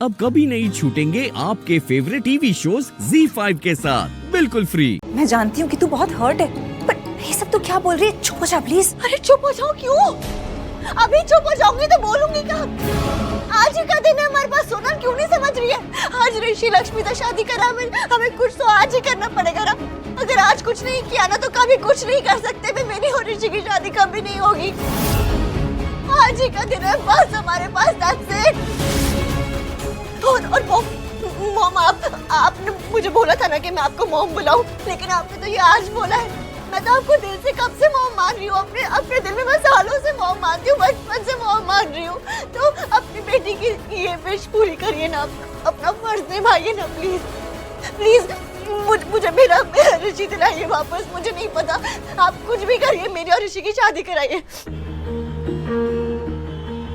अब कभी नहीं छूटेंगे आपके फेवरेट टीवी शोज ZEE5 के साथ बिल्कुल फ्री। मैं जानती हूँ कि तू बहुत हर्ट है, पर ये सब तो क्या बोल रही है? चुप हो जा प्लीज। अरे चुप हो जाओ क्यों? अभी चुप हो जाऊंगी तो बोलूंगी क्या? आज ही का दिन है हमारे पास, सोनल क्यों नहीं समझ रही है? आज ऋषि लक्ष्मी से शादी करा, हमें कुछ तो आज ही करना पड़ेगा ना। अगर आज कुछ नहीं किया ना तो कभी कुछ नहीं कर सकते। फिर मेरी और ऋषि की शादी कभी नहीं होगी। आज ही का दिन है बस हमारे पास, that's it। और मॉम आपने मुझे बोला था ना कि मैं आपको मॉम बुलाऊं, लेकिन आपने तो ये आज बोला है। मैं तो आपको दिल से कब से मॉम मान रही हूँ, अपने दिल में मैं सालों से मॉम मानती हूँ, बचपन से मॉम मान रही हूँ। तो अपनी बेटी की ये विश पूरी करिए ना, अपना फर्ज निभाइए ना प्लीज प्लीज। मुझे मेरा ऋषि दिलाइए वापस। मुझे नहीं पता, आप कुछ भी करिए, मेरी और ऋषि की शादी कराइए।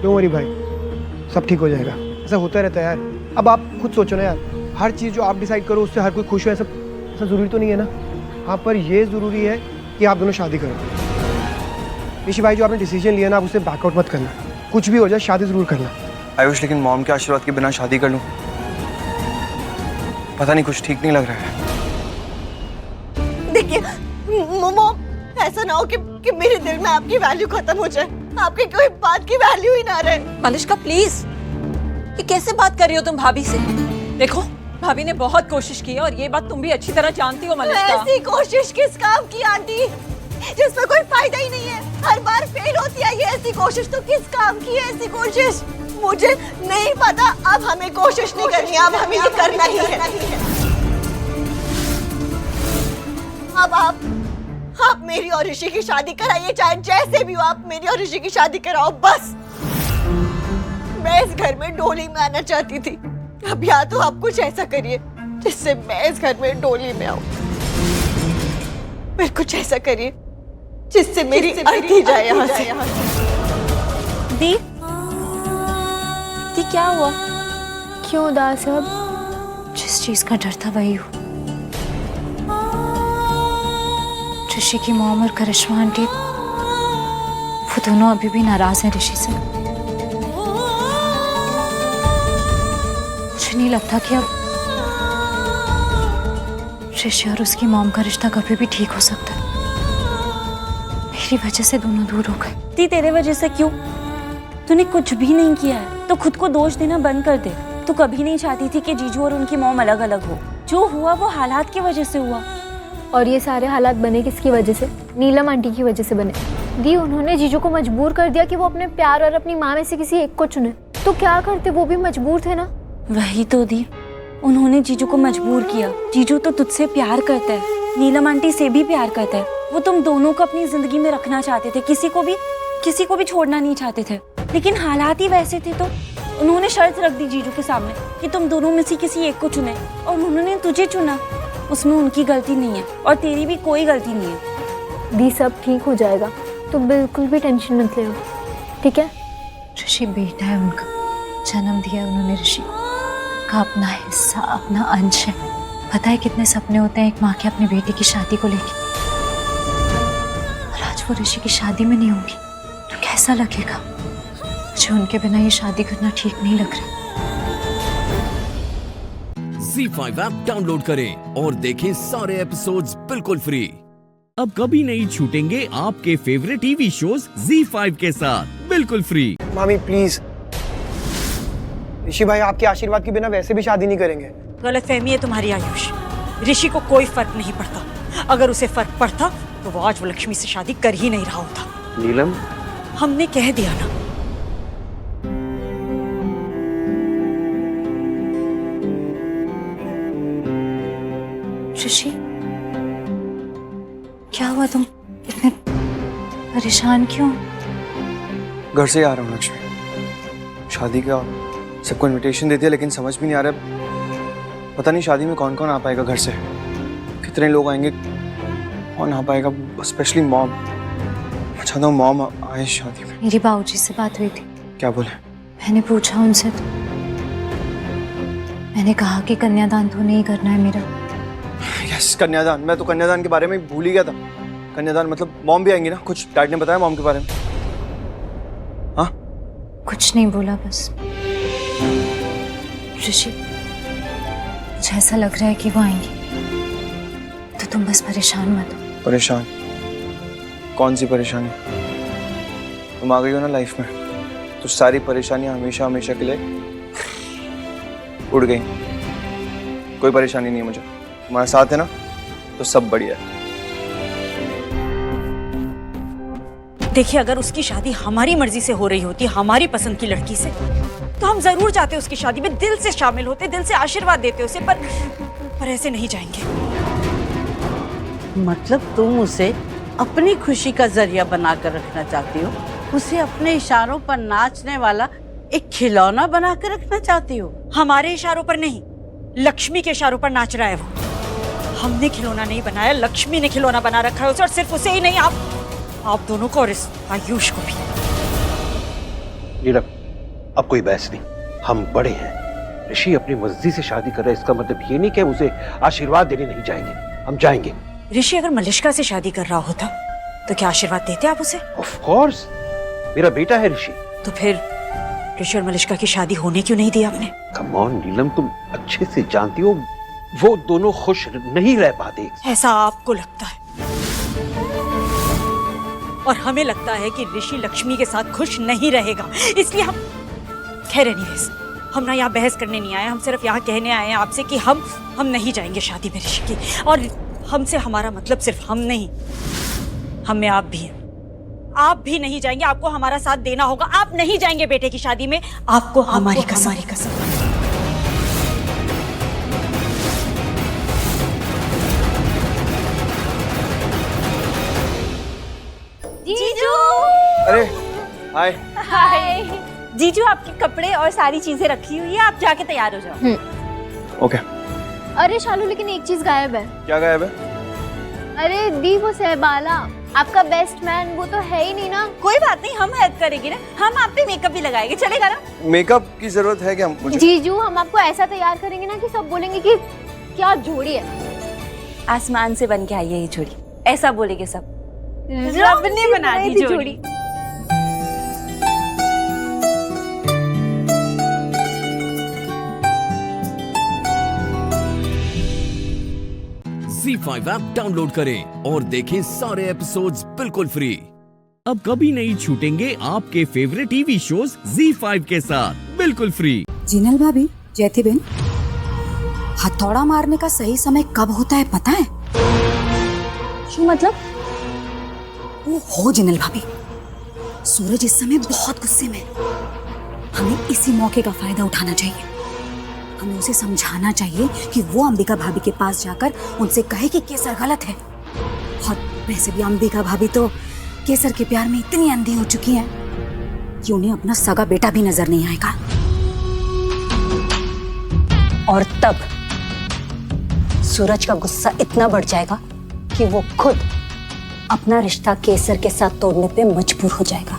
डोंट वरी भाई, सब ठीक हो जाएगा। ऐसा होता रहता है यार। अब आप खुद सोचो ना यार, हर चीज़ जो आप डिसाइड करो उससे हर कोई खुश हो, ऐसा ज़रूरी तो नहीं है ना। हाँ, पर ये ज़रूरी है कि आप दोनों शादी करो। ऋषि भाई, जो आपने डिसीजन लिया ना, आप उसे बैकआउट मत करना। कुछ भी हो जाए, शादी ज़रूर करना। आयुष, लेकिन मॉम के आशीर्वाद के बिना शादी कर लूं, पता नहीं कुछ ठीक नहीं लग रहा है। देखिए मॉम, ऐसा ना हो कि मेरे दिल में आपकी वैल्यू खत्म हो जाए, आपकी कोई बात की वैल्यू ही ना रहे। मालिश्का प्लीज, ये कैसे बात कर रही हो तुम भाभी से? देखो, भाभी ने बहुत कोशिश की है और ये बात तुम भी अच्छी तरह जानती हो मालिश्का। ऐसी कोशिश किस काम की आंटी, जिसमें कोई फायदा ही नहीं है? हर बार फेल होती है ये ऐसी कोशिश, तो किस काम की है ऐसी कोशिश? मुझे नहीं पता। अब हमें कोशिश नहीं करनी, अब हमें ये करना ही है। अब आप मेरी और ऋषि की शादी कराइए, चाहे जैसे भी हो। आप मेरी और ऋषि की शादी कराओ बस। मैं इस घर में डोली में आना चाहती थी, अब या तो आप कुछ ऐसा करिए जिससे मैं इस घर में डोली में आऊं, फिर कुछ ऐसा करिए जिससे मेरी अर्थी जाए यहाँ से। दी क्या हुआ? क्यों उदास है अब? जिस चीज का डर था वही हुआ। ऋषि की मॉम और करिश्मा आंटी, वो दोनों अभी भी नाराज हैं ऋषि से। मुझे नहीं लगता कि अब ऋषि और उसकी मॉम का रिश्ता कभी भी ठीक हो सकता है। मेरी वजह से दोनों दूर हो गए। ती तेरे वजह से क्यों? तूने कुछ भी नहीं किया है, तो खुद को दोष देना बंद कर दे। तू कभी नहीं चाहती थी कि जीजू और उनकी मॉम अलग अलग हो। जो हुआ वो हालात की वजह से हुआ। और ये सारे हालात बने किसकी वजह से? नीलम आंटी की वजह से बने। दी, उन्होंने जीजू को मजबूर कर दिया कि वो अपने प्यार और अपनी माँ में से किसी एक को चुने। तो क्या करते, वो भी मजबूर थे ना। वही तो दी, उन्होंने जीजू को मजबूर किया। जीजू तो तुझसे प्यार करता है, नीलम आंटी से भी प्यार करता है। वो तुम दोनों को अपनी जिंदगी में रखना चाहते थे, किसी को भी छोड़ना नहीं चाहते थे। लेकिन हालात ही वैसे थे, तो उन्होंने शर्त रख दी जीजू के सामने कि तुम दोनों में से किसी एक को चुने, और उन्होंने तुझे चुना। उसमें उनकी गलती नहीं है और तेरी भी कोई गलती नहीं है। दी, सब ठीक हो जाएगा, तो बिल्कुल भी टेंशन मत ले, ठीक है? ऋषि बेटा है उनका, जन्म दिया उन्होंने ऋषि का, अपना हिस्सा, अपना अंश है। पता है कितने सपने होते हैं एक माँ के अपनी बेटी की शादी को लेकर। और आज वो ऋषि की शादी में नहीं होंगी तो कैसा लगेगा? मुझे उनके बिना ये शादी करना ठीक नहीं लग रहा। ZEE5 ऐप डाउनलोड करें और देखें सारे एपिसोड्स बिल्कुल फ्री। अब कभी नहीं छूटेंगे आपके फेवरेट टीवी शोज ZEE5 के साथ बिल्कुल फ्री। मामी प्लीज, ऋषि भाई आपके आशीर्वाद के बिना वैसे भी शादी नहीं करेंगे। गलतफहमी है तुम्हारी आयुष। ऋषि को कोई फर्क नहीं पड़ता। अगर उसे फर्क पड़ता तो वो आज वो लक्ष्मी से शादी कर ही नहीं रहा होता। नीलम, हमने कह दिया ना। ऋषि, क्या हुआ? तुम इतने परेशान क्यों? घर से ही आ रहा हूँ लक्ष्मी। शादी का सबको इनविटेशन दे दिया, लेकिन समझ भी नहीं आ रहा, पता नहीं शादी में कौन कौन आ पाएगा, घर से कितने लोग आएंगे, कौन आ पाएगा, स्पेशली मॉम। मैं चाहता हूँ मॉम आए शादी में। मेरी बाबूजी से बात हुई थी। क्या बोले? मैंने पूछा उनसे, तो मैंने कहा कि कन्यादान तो नहीं करना है मेरा। यस, कन्यादान। मैं तो कन्यादान के बारे में भूल ही गया था। कन्यादान मतलब मॉम भी आएंगी ना? कुछ डैड ने बताया मॉम के बारे में? हाँ, कुछ नहीं बोला, बस ऋषि, मुझे ऐसा लग रहा है कि वो आएंगी, तो तुम बस परेशान मत हो। परेशान? कौन सी परेशानी? तुम आ गई हो ना लाइफ में, तो सारी परेशानियां हमेशा हमेशा के लिए उड़ गई। कोई परेशानी नहीं है मुझे, तुम्हारे साथ है ना, तो सब बढ़िया है। देखिए, अगर उसकी शादी हमारी मर्जी से हो रही होती, हमारी पसंद की लड़की से, तो हम जरूर जाते उसकी शादी में, दिल से शामिल होते, दिल से आशीर्वाद देते उसे, पर ऐसे नहीं जाएंगे। मतलब तुम उसे अपनी खुशी का जरिया बनाकर रखना चाहती हो, उसे अपने इशारों पर नाचने वाला एक खिलौना बनाकर रखना चाहती हो? हमारे इशारों पर नहीं, लक्ष्मी के इशारों पर नाच रहा है वो। हमने खिलौना नहीं बनाया, लक्ष्मी ने खिलौना बना रखा है उसे, और सिर्फ उसे ही नहीं, आप दोनों को और इस आयुष को भी। नीलम, अब कोई बहस नहीं, हम बड़े हैं। ऋषि अपनी मर्जी से शादी कर रहा है, इसका मतलब ये नहीं कि हम उसे आशीर्वाद देने नहीं जाएंगे, हम जाएंगे। ऋषि अगर मलिष्का से शादी कर रहा होता तो क्या आशीर्वाद देते आप उसे? ऑफ कोर्स, मेरा बेटा है ऋषि। तो फिर ऋषि और मलिष्का की शादी होने क्यों नहीं दी आपने? कम ऑन नीलम, तुम अच्छे से जानती हो वो दोनों खुश नहीं रह पाते। ऐसा आपको लगता है, और हमें लगता है कि ऋषि लक्ष्मी के साथ खुश नहीं रहेगा, इसलिए हम खैर एनीवेज, हम ना यहाँ बहस करने नहीं आए, हम सिर्फ यहाँ कहने आए हैं आपसे कि हम नहीं जाएंगे शादी में ऋषि की। और हमसे हमारा मतलब सिर्फ हम नहीं, हम में आप भी हैं। आप भी नहीं जाएंगे, आपको हमारा साथ देना होगा। आप नहीं जाएंगे बेटे की शादी में, आपको हमारी कसम। जीजू! अरे हाय। हाय। जीजू, आपके कपड़े और सारी चीजें रखी हुई है, आप जाके तैयार हो जाओ। ओके। अरे शालू, लेकिन एक चीज गायब है। क्या गायब है? अरे दी, वो सहबाला, आपका बेस्ट मैन, वो तो है ही नहीं ना। कोई बात नहीं, हम हेल्प करेंगे ना, हम आप पे मेकअप भी लगाएंगे, चलेगा ना? मेकअप की जरूरत है क्या मुझे? जीजू, हम आपको ऐसा तैयार करेंगे ना कि सब बोलेंगे कि क्या जोड़ी है। आसमान से बन के आई है ये जोड़ी, ऐसा बोलेंगे सब। रब ने बना दी जोड़ी। ZEE5 ऐप डाउनलोड करें और देखें सारे एपिसोड्स बिल्कुल फ्री। अब कभी नहीं छूटेंगे आपके फेवरेट टीवी शोज ZEE5 के साथ बिल्कुल फ्री। जिनल भाभी, जयती बेन, हथौड़ा मारने का सही समय कब होता है पता है? क्यों मतलब? वो हो जिनल भाभी, सूरज इस समय बहुत गुस्से में, हमें इसी मौके का फायदा उठाना चाहिए। हमें उसे समझाना चाहिए कि वो अंबिका भाभी के पास जाकर उनसे कहे कि केसर गलत है। और वैसे भी अंबिका भाभी तो केसर के प्यार में इतनी अंधी हो चुकी हैं कि उन्हें अपना सगा बेटा भी नजर नहीं आएगा। और तब सूरज का गुस्सा इतना बढ़ जाएगा कि वो खुद अपना रिश्ता केसर के साथ तोड़ने पे मजबूर हो जाएगा।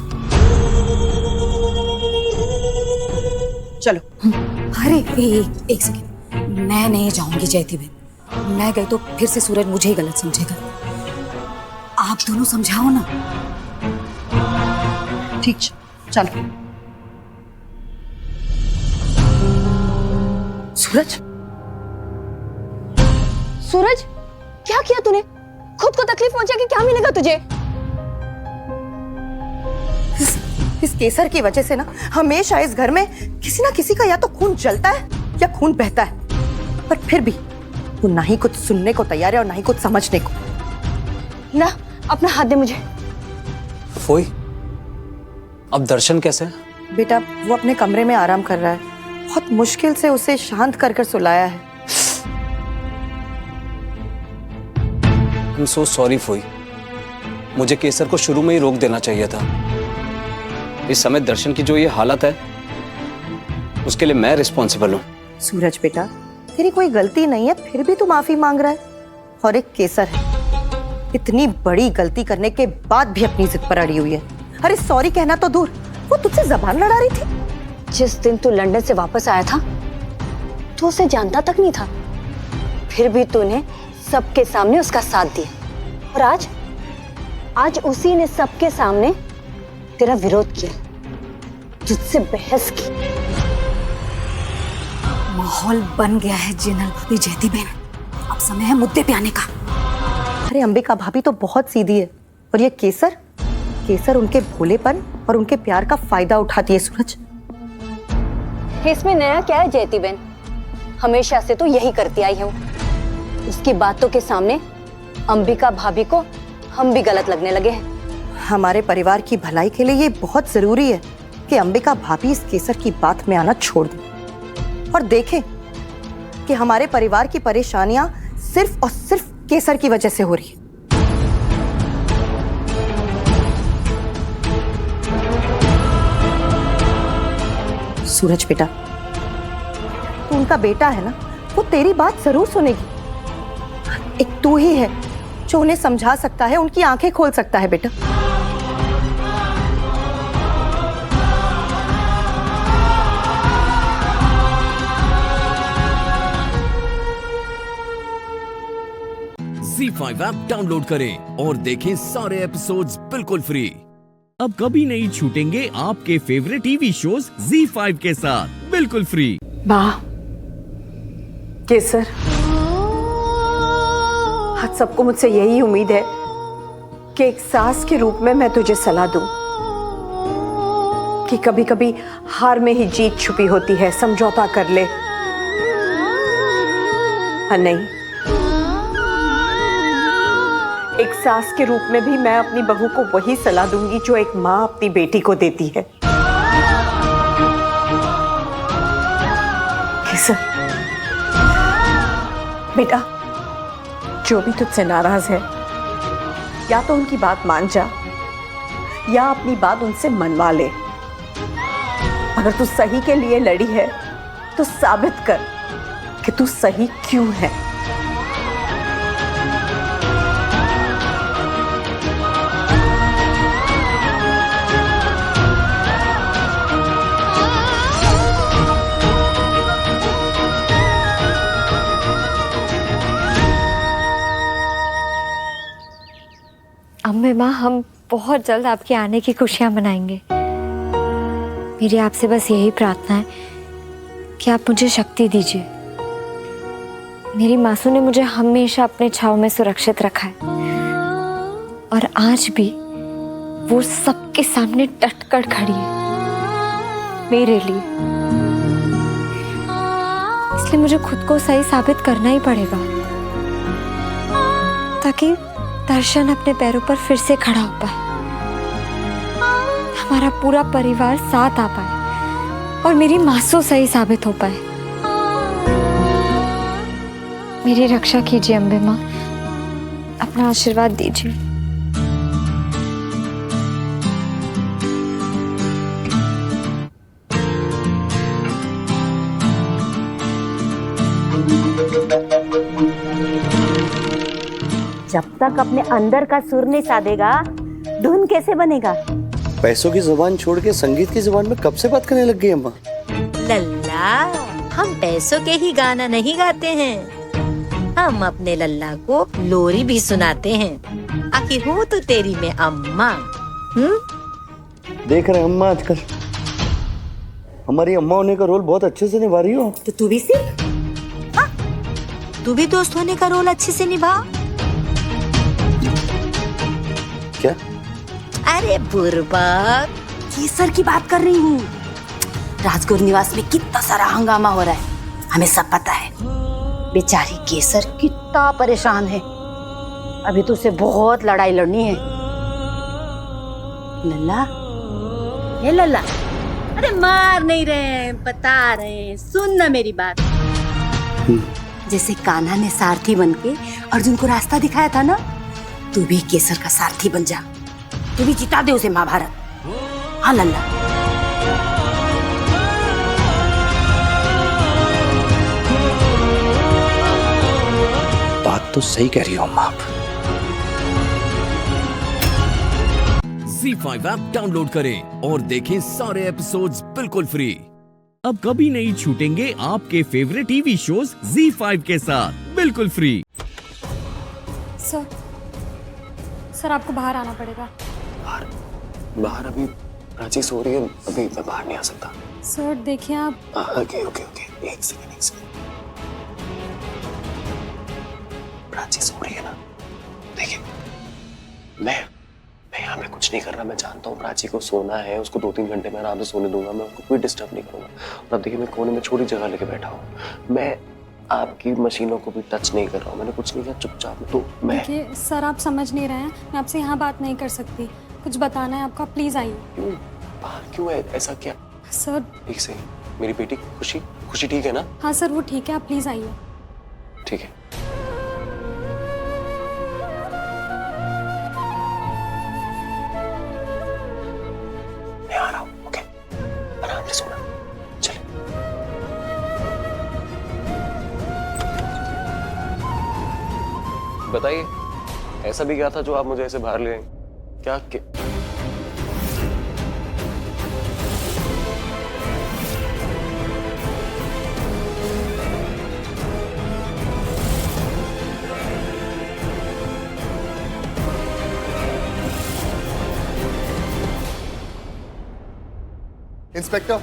चलो। अरे एक सेकेंड, मैं नहीं जाऊंगी जयती बेन। मैं गई तो फिर से सूरज मुझे ही गलत समझेगा। आप दोनों समझाओ ना। ठीक, चलो। सूरज, सूरज, क्या किया तूने? खुद को तकलीफ पहुंचा कि क्या मिलेगा तुझे? इस केसर की वजह से ना हमेशा इस घर में किसी ना किसी का या तो खून जलता है या खून बहता है, पर फिर भी वो ना ही कुछ सुनने को तैयार है और ना ही कुछ समझने को। ना, अपना हाथ दे मुझे। फोई, अब दर्शन कैसे है? बेटा, वो अपने कमरे में आराम कर रहा है। बहुत मुश्किल से उसे शांत कर कर सुलाया है। I'm so sorry फोई, मुझे केसर को शुरू में ही रोक देना चाहिए था। इस समय दर्शन की जो ये हालत है उसके लिए मैं रिस्पॉन्सिबल हूँ। सूरज बेटा, तेरी कोई गलती नहीं है, फिर भी तू माफी मांग रहा है। और एक केसर है, इतनी बड़ी गलती करने के बाद भी अपनी जिद पर अड़ी हुई है। अरे सॉरी कहना तो दूर, वो तुझसे जबान लड़ा रही थी। जिस दिन तू लंदन से वापस आया था तो उसे जानता तक नहीं था, फिर भी तूने सबके सामने उसका साथ दिया। और आज उसी ने सबके सामने तेरा विरोध किया, तुझसे बहस की। माहौल बन गया है जिनल भाभी जयती बहन, अब समय है मुद्दे पे आने का। अरे अंबिका भाभी तो बहुत सीधी है, और ये केसर केसर उनके भोलेपन और उनके प्यार का फायदा उठाती है सूरज। इसमें नया क्या है जयती बहन? हमेशा से तो यही करती आई हूँ। उसकी बातों के सामने अंबिका भाभी को हम भी गलत लगने लगे हैं। हमारे परिवार की भलाई के लिए ये बहुत जरूरी है कि अंबिका भाभी इस केसर की बात में आना छोड़ दें और देखें कि हमारे परिवार की परेशानियां सिर्फ और सिर्फ केसर की वजह से हो रही है। सूरज बेटा, तू उनका बेटा है ना, वो तेरी बात जरूर सुनेगी। एक तू ही है जो उन्हें समझा सकता है, उनकी आंखें खोल सकता है बेटा। ZEE5 ऐप डाउनलोड करें और देखें सारे एपिसोड्स बिल्कुल फ्री। अब कभी नहीं छूटेंगे आपके फेवरेट टीवी शोज ZEE5 के साथ बिल्कुल फ्री। वाह केसर, आज सबको मुझसे यही उम्मीद है कि एक सास के रूप में मैं तुझे सलाह दूं कि कभी कभी हार में ही जीत छुपी होती है, समझौता कर ले। हाँ नहीं, एक सास के रूप में भी मैं अपनी बहू को वही सलाह दूंगी जो एक माँ अपनी बेटी को देती है। केसर बेटा, जो भी तुझसे नाराज है, या तो उनकी बात मान जा या अपनी बात उनसे मनवा ले। अगर तू सही के लिए लड़ी है तो साबित कर कि तू सही क्यों है। अम्मे माँ, हम बहुत जल्द आपके आने की खुशियाँ मनाएंगे। मेरी आपसे बस यही प्रार्थना है कि आप मुझे शक्ति दीजिए। मेरी मासू ने मुझे हमेशा अपने छाव में सुरक्षित रखा है और आज भी वो सबके सामने डटकर खड़ी है मेरे लिए। इसलिए मुझे खुद को सही साबित करना ही पड़ेगा ताकि दर्शन अपने पैरों पर फिर से खड़ा हो पाए, हमारा पूरा परिवार साथ आ पाए और मेरी मासू सही साबित हो पाए। मेरी रक्षा कीजिए अम्बे माँ, अपना आशीर्वाद दीजिए। जब तक अपने अंदर का सुर नहीं साधेगा, धुन कैसे बनेगा? पैसों की जुबान छोड़ के संगीत की जुबान में कब से बात करने लग गई अम्मा? लल्ला, हम पैसों के ही गाना नहीं गाते हैं, हम अपने लल्ला को लोरी भी सुनाते हैं। आखिर हूँ तो तेरी में अम्मा। देख रहे हैं अम्मा, आजकल हमारी अम्मा होने का रोल बहुत अच्छे से निभा रही हो। तो तू भी सीख। हाँ, तू भी दोस्त होने का रोल अच्छे से निभा। क्या? अरे बुर्बक, केसर की बात कर रही हूँ। राजगुरु निवास में कितना सारा हंगामा हो रहा है, हमें सब पता है। बेचारी केसर कितना परेशान है, अभी तो उसे बहुत लड़ाई लड़नी है। लल्ला, ये लल्ला, अरे मार नहीं रहे, बता रहे, सुन ना मेरी बात। जैसे कान्हा ने सारथी बनके अर्जुन को रास्ता दिखाया था ना, तू भी केसर का सारथी बन जा, तू भी जिता दे उसे महाभारत। हाँ लल्ला। बात तो सही कह रही हो अम्मा आप। ZEE5 ऐप डाउनलोड करें और देखें सारे एपिसोड्स बिल्कुल फ्री। अब कभी नहीं छूटेंगे आपके फेवरेट टीवी शोज ZEE5 के साथ बिल्कुल फ्री। सर आपको बाहर आना पड़ेगा। बाहर अभी प्राची सो रही है, अभी मैं बाहर नहीं आ सकता। सर देखिए आप। Okay okay okay. एक सेकंड प्राची सो रही है ना? देखिए मैं यहाँ पे कुछ नहीं कर रहा। मैं जानता हूँ प्राची को सोना है, उसको 2-3 घंटे में आराम से सोने दूंगा, मैं उसको कोई डिस्टर्ब नहीं करूंगा। और अब देखिए मैं कोने में छोटी जगह लेके बैठा हूँ, मैं आपकी मशीनों को भी टच नहीं कर रहा हूँ, मैंने कुछ नहीं किया, चुपचाप। तो मैं देखिए सर, आप समझ नहीं रहे हैं, मैं आपसे यहाँ बात नहीं कर सकती, कुछ बताना है आपको, प्लीज आइए। क्यों है ऐसा क्या? सर एक सेकंड, मेरी बेटी खुशी ठीक है ना? हाँ सर वो ठीक है, आप प्लीज आइए। ठीक है। मैं आ रहा हूँ, ओके? आराम से सोना। चले। बताइए, ऐसा भी क्या था जो आप मुझे ऐसे बाहर ले आए? क्या इंस्पेक्टर,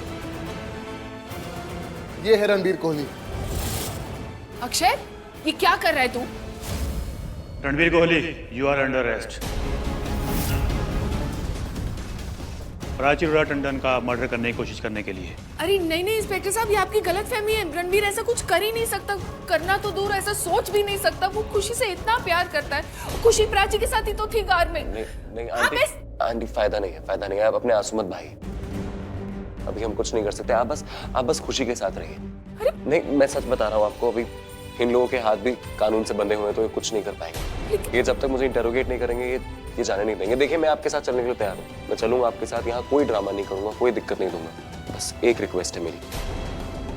ये है रणबीर कोहली। अक्षय, ये क्या कर रहा है तू? Ranbir Kohli, you are under arrest. Prachi Arora Tandon का मर्डर करने की कोशिश करने के लिए। अरे नहीं नहीं इंस्पेक्टर साहब, ये आपकी गलतफहमी है। रणबीर ऐसा कुछ कर ही नहीं सकता, करना तो दूर ऐसा सोच भी नहीं सकता। वो खुशी से इतना प्यार करता है, खुशी प्राची के साथ ही तो थी कार में। नहीं आंटी, फायदा नहीं है, आप अपने आंसू मत भाई, अभी हम कुछ नहीं कर सकते। आप बस खुशी के साथ रहिए। नहीं, मैं सच बता रहा हूँ आपको, अभी इन लोगों के हाथ भी कानून से बंधे हुए हैं, तो ये कुछ नहीं कर पाएंगे। ये जब तक मुझे इंटरोगेट नहीं करेंगे ये जाने नहीं देंगे। देखिए मैं आपके साथ चलने के लिए तैयार हूँ, मैं चलूंगा आपके साथ, यहाँ कोई ड्रामा नहीं करूंगा, कोई दिक्कत नहीं दूंगा। बस एक रिक्वेस्ट है मेरी,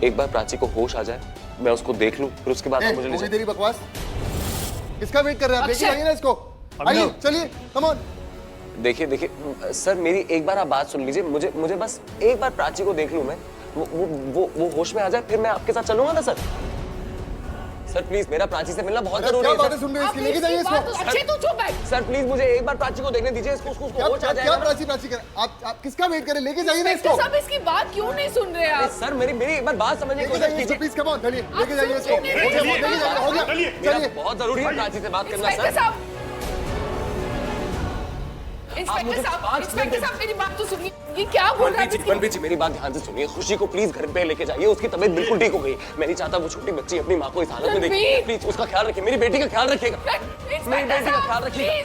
एक बार प्राची को होश आ जाए, मैं उसको देख लूं, फिर उसके बाद मुझे ले जाए। तेरी बकवास किसका वेट कर रहे हैं आप? लेके आइए ना इसको, आइए चलिए, कम ऑन। देखिए सर, मेरी एक बार आप बात सुन लीजिए, मुझे बस एक बार प्राची को देख लूं मैं, वो होश में आ जाए, फिर मैं आपके साथ चलूंगा ना सर। सर प्लीज, मेरा प्राची से मिलना बहुत जरूरी है। क्या बातें सुन रहे हैं इसकी? लेके जाइए इसको। अच्छे तू चुप बैठ। सर प्लीज मुझे एक बार प्राची को देखने दीजिए, इसको होश आ जाएगा। क्या प्राची कर? आप किसका वेट करें? लेके जाइए ना इसको। सब इसकी बात क्यों नहीं सुन रहे आप? सर मेरी एक बार बात समझने की कोशिश कीजिए प्लीज। कम ऑन, चलिए लेके जाइए इसको। हो गया, चलिए। बहुत जरूरी है प्राची से बात करना सर। इंस्पेक्टर साहब मेरी बात तो सुनिए, ये क्या बोल रहा है? मनप्रीत जी मेरी बात ध्यान से सुनिए, खुशी को प्लीज घर पे लेके जाइए, उसकी तबीयत बिल्कुल ठीक हो गई। मैं नहीं चाहता वो छोटी बच्ची अपनी माँ को इस हालत में देखे। प्लीज उसका ख्याल रखिए, मेरी बेटी का ख्याल रखिएगा, मेरी बेटी का ख्याल रखिएगा।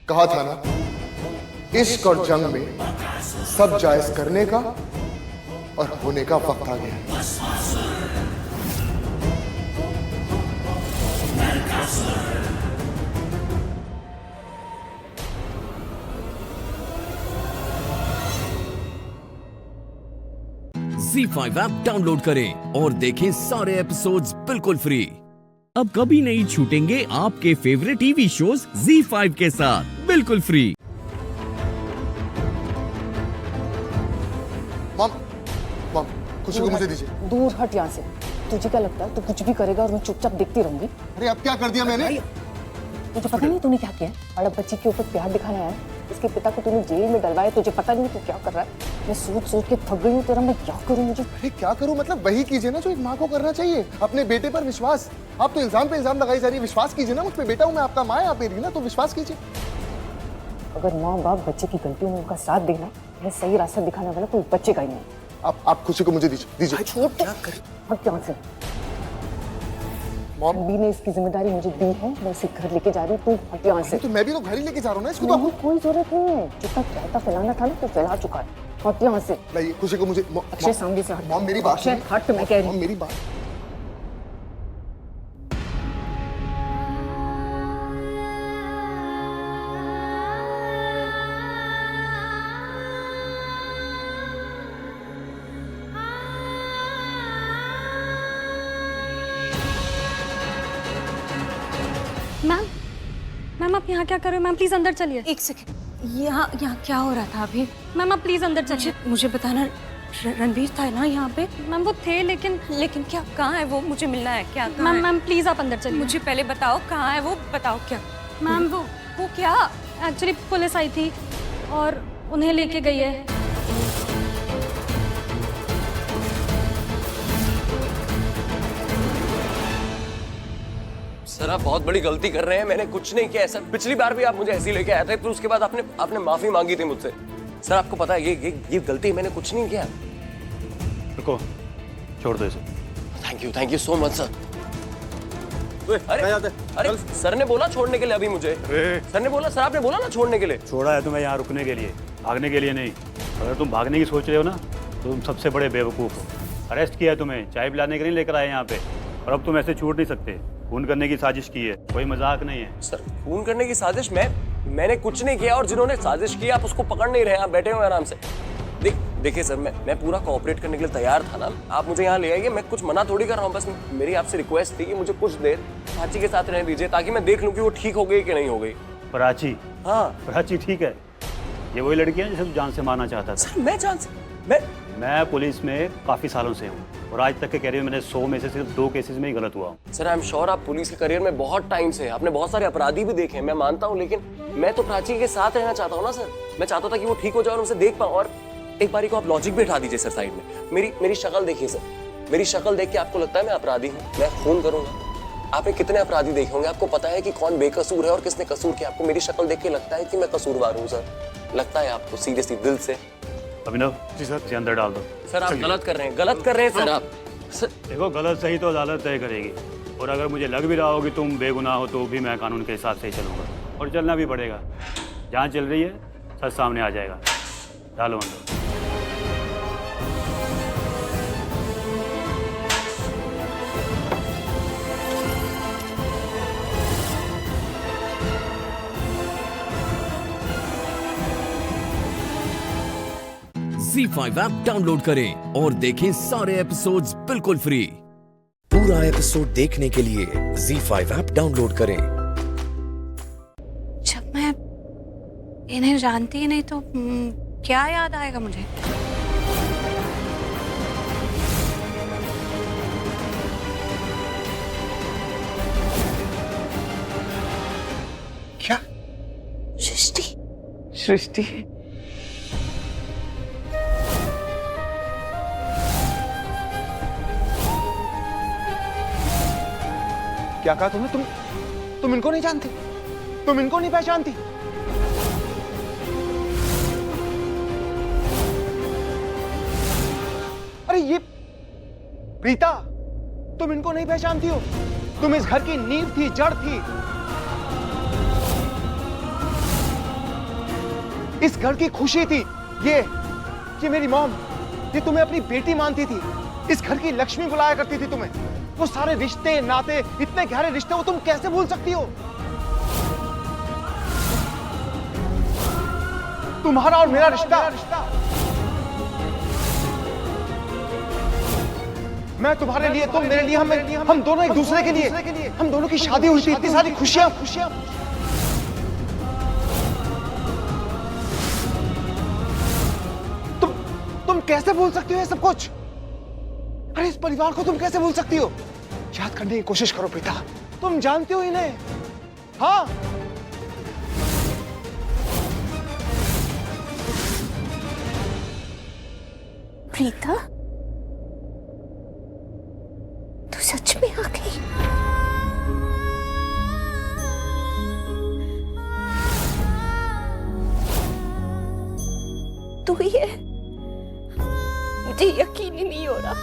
कहा था ना, इश्क और जंग में सब जायज करने का और होने का वक्त आ गया। ZEE5 ऐप डाउनलोड करें और देखें सारे एपिसोड्स बिल्कुल फ्री। अब कभी नहीं छूटेंगे आपके फेवरेट टीवी शोज ZEE5 के साथ बिल्कुल फ्री। मॉम, खुशी को मुझे दीजिए। दूर हट यहाँ से। तुझे क्या लगता है तू कुछ भी करेगा और मैं चुपचाप देखती रहूंगी? अरे अब क्या कर दिया मैंने? तुझे पता नहीं तूने क्या किया? बड़ा बच्ची के ऊपर प्यार दिखाने आया, इसके पिता को तूने जेल में डलवाया, तुझे पता नहीं तू क्या कर रहा है? मैं सोच सोच के थक गई हूँ तेरा, मैं क्या करूँ? मुझे अरे क्या करूँ मतलब? वही कीजिए ना जो एक माँ को करना चाहिए, अपने बेटे पर विश्वास। आप तो इल्जाम पे इल्जाम लगाई जा रही है, विश्वास कीजिए ना मुझ पे। बेटा हूँ मैं आपका, माँ है आप मेरी ना, तो विश्वास कीजिए। अगर माँ बाप बच्चे की गलतियों में उनका साथ देना, मैं सही रास्ता दिखाने वाला कोई बच्चे का ही नहीं। आप खुशी को मुझे दीजिए। छोड़ क्या कर? हट यहाँ से। मम्मी ने इसकी जिम्मेदारी मुझे दी है, मैं इसे घर लेके जा रही हूँ, तू हट यहाँ से। तो मैं भी तो घर ही लेके जा रहा हूँ ना इसको। नहीं, कोई जरूरत नहीं है, जितना कहता फैलाना था ना तो फैला चुका है। हट यहाँ से। लाइए खुशी को मुझे। अक्षय सामने से हट। मॉम मेरी बात अक्षय हट, मैं कह रही हूँ। मेरी बात। मैम आप यहाँ क्या कर रहे हो? मैम प्लीज अंदर चलिए। एक सेकंड, यहाँ क्या हो रहा था अभी? मैम आप प्लीज अंदर चलिए। मुझे बताना, रणबीर था ना यहाँ पे? मैम वो थे, लेकिन क्या? कहाँ है वो? मुझे मिलना है। क्या? मैम प्लीज आप अंदर चलिए। मुझे पहले बताओ कहाँ है वो, बताओ क्या? मैम वो क्या, एक्चुअली पुलिस आई थी और उन्हें लेके गई है। सर आप बहुत बड़ी गलती कर रहे हैं, मैंने कुछ नहीं किया। सर पिछली बार भी आप मुझे ऐसे ही लेके आए थे, फिर उसके बाद आपने माफी मांगी थी मुझसे। सर आपको पता है ये गलती मैंने कुछ नहीं किया। रुको, छोड़ दो इसे। Thank you so much sir. अरे सर ने बोला छोड़ने के लिए अभी मुझे। सर ने बोला, सर आपने बोला ना छोड़ने के लिए। छोड़ा है तुम्हें यहाँ रुकने के लिए, भागने के लिए नहीं। अगर तुम भागने की सोच रहे हो ना तो तुम सबसे बड़े बेवकूफ़ हो। अरेस्ट किया है तुम्हें, चाय पिलाने के लिए लेकर आए यहाँ पे, और अब तुम ऐसे छूट नहीं सकते। खून करने की साजिश की है, कोई मजाक नहीं है। सर खून करने की साजिश? मैंने कुछ नहीं किया, और जिन्होंने साजिश की आप उसको पकड़ नहीं रहे। आप बैठे हुए आराम से। देखिए सर, मैं पूरा कोऑपरेट करने के लिए तैयार था ना। आप मुझे यहाँ ले आइए, मैं कुछ मना थोड़ी कर रहा हूँ। बस मेरी आपसे रिक्वेस्ट थी कि मुझे कुछ देर प्राची के साथ रहने दीजिए, ताकि मैं देख लूँ कि वो ठीक हो गई कि नहीं हो गई। प्राची? हाँ प्राची ठीक है। ये वही लड़की है जिसे तू जान से मारना चाहता था। सर मैं जान से मैं पुलिस में काफी सालों से हूँ, और आज तक के करियर में मैंने 100 में से सिर्फ 2 केसेस में ही गलत हुआ हूँ। सर आई एम श्योर आप पुलिस के करियर में बहुत टाइम से, आपने बहुत सारे अपराधी भी देखे हैं, मैं मानता हूँ। लेकिन मैं तो प्राची के साथ रहना चाहता हूँ ना सर। मैं चाहता था कि वो ठीक हो जाए और उसे देख पाऊँ। और एक बारी को आप लॉजिक भी हटा दीजिए सर साइड में। मेरी शक्ल देखिए सर, मेरी शक्ल देख के आपको लगता है मैं अपराधी हूँ, मैं खून करूंगा? आपने कितने अपराधी देखे होंगे, आपको पता है कि कौन बेकसूर है और किसने कसूर किया? आपको मेरी शक्ल देख के लगता है कि मैं कसूरवार हूँ सर? लगता है आपको सीरियसली दिल से? अभिनव जी सर, इसे अंदर डाल दो। सर आप गलत कर रहे हैं सर आप। देखो गलत सही तो अदालत तय करेगी, और अगर मुझे लग भी रहा हो कि तुम बेगुनाह हो तो भी मैं कानून के हिसाब से ही चलूंगा, और चलना भी पड़ेगा। जहाँ चल रही है सच सामने आ जाएगा। डालो अंदर। ZEE5 ऐप डाउनलोड करें और देखें सारे एपिसोड्स बिल्कुल फ्री। पूरा एपिसोड देखने के लिए ZEE5 ऐप डाउनलोड करें। जब मैं इन्हें जानती ही नहीं तो क्या याद आएगा मुझे? क्या? सृष्टि? क्या कहा तुमने? तुम इनको नहीं जानती? तुम इनको नहीं पहचानती? अरे ये प्रीता, तुम इनको नहीं पहचानती हो? तुम इस घर की नींव थी, जड़ थी। इस घर की खुशी थी। ये मेरी मॉम, ये तुम्हें अपनी बेटी मानती थी। इस घर की लक्ष्मी बुलाया करती थी तुम्हें। वो सारे रिश्ते नाते, इतने गहरे रिश्ते, वो तुम कैसे भूल सकती हो? तुम्हारा और मेरा रिश्ता, मैं तुम्हारे लिए, तुम मेरे लिए, हम दोनों एक दूसरे के लिए, हम दोनों की शादी हुई थी, इतनी सारी खुशियां। तुम कैसे भूल सकती हो ये सब कुछ? अरे इस परिवार को तुम कैसे भूल सकती हो? याद करने की कोशिश करो प्रीता, तुम जानते हो इन्हें। हाँ, प्रीता, तू सच में आ गई? तू ही है? मुझे यकीन ही नहीं हो रहा।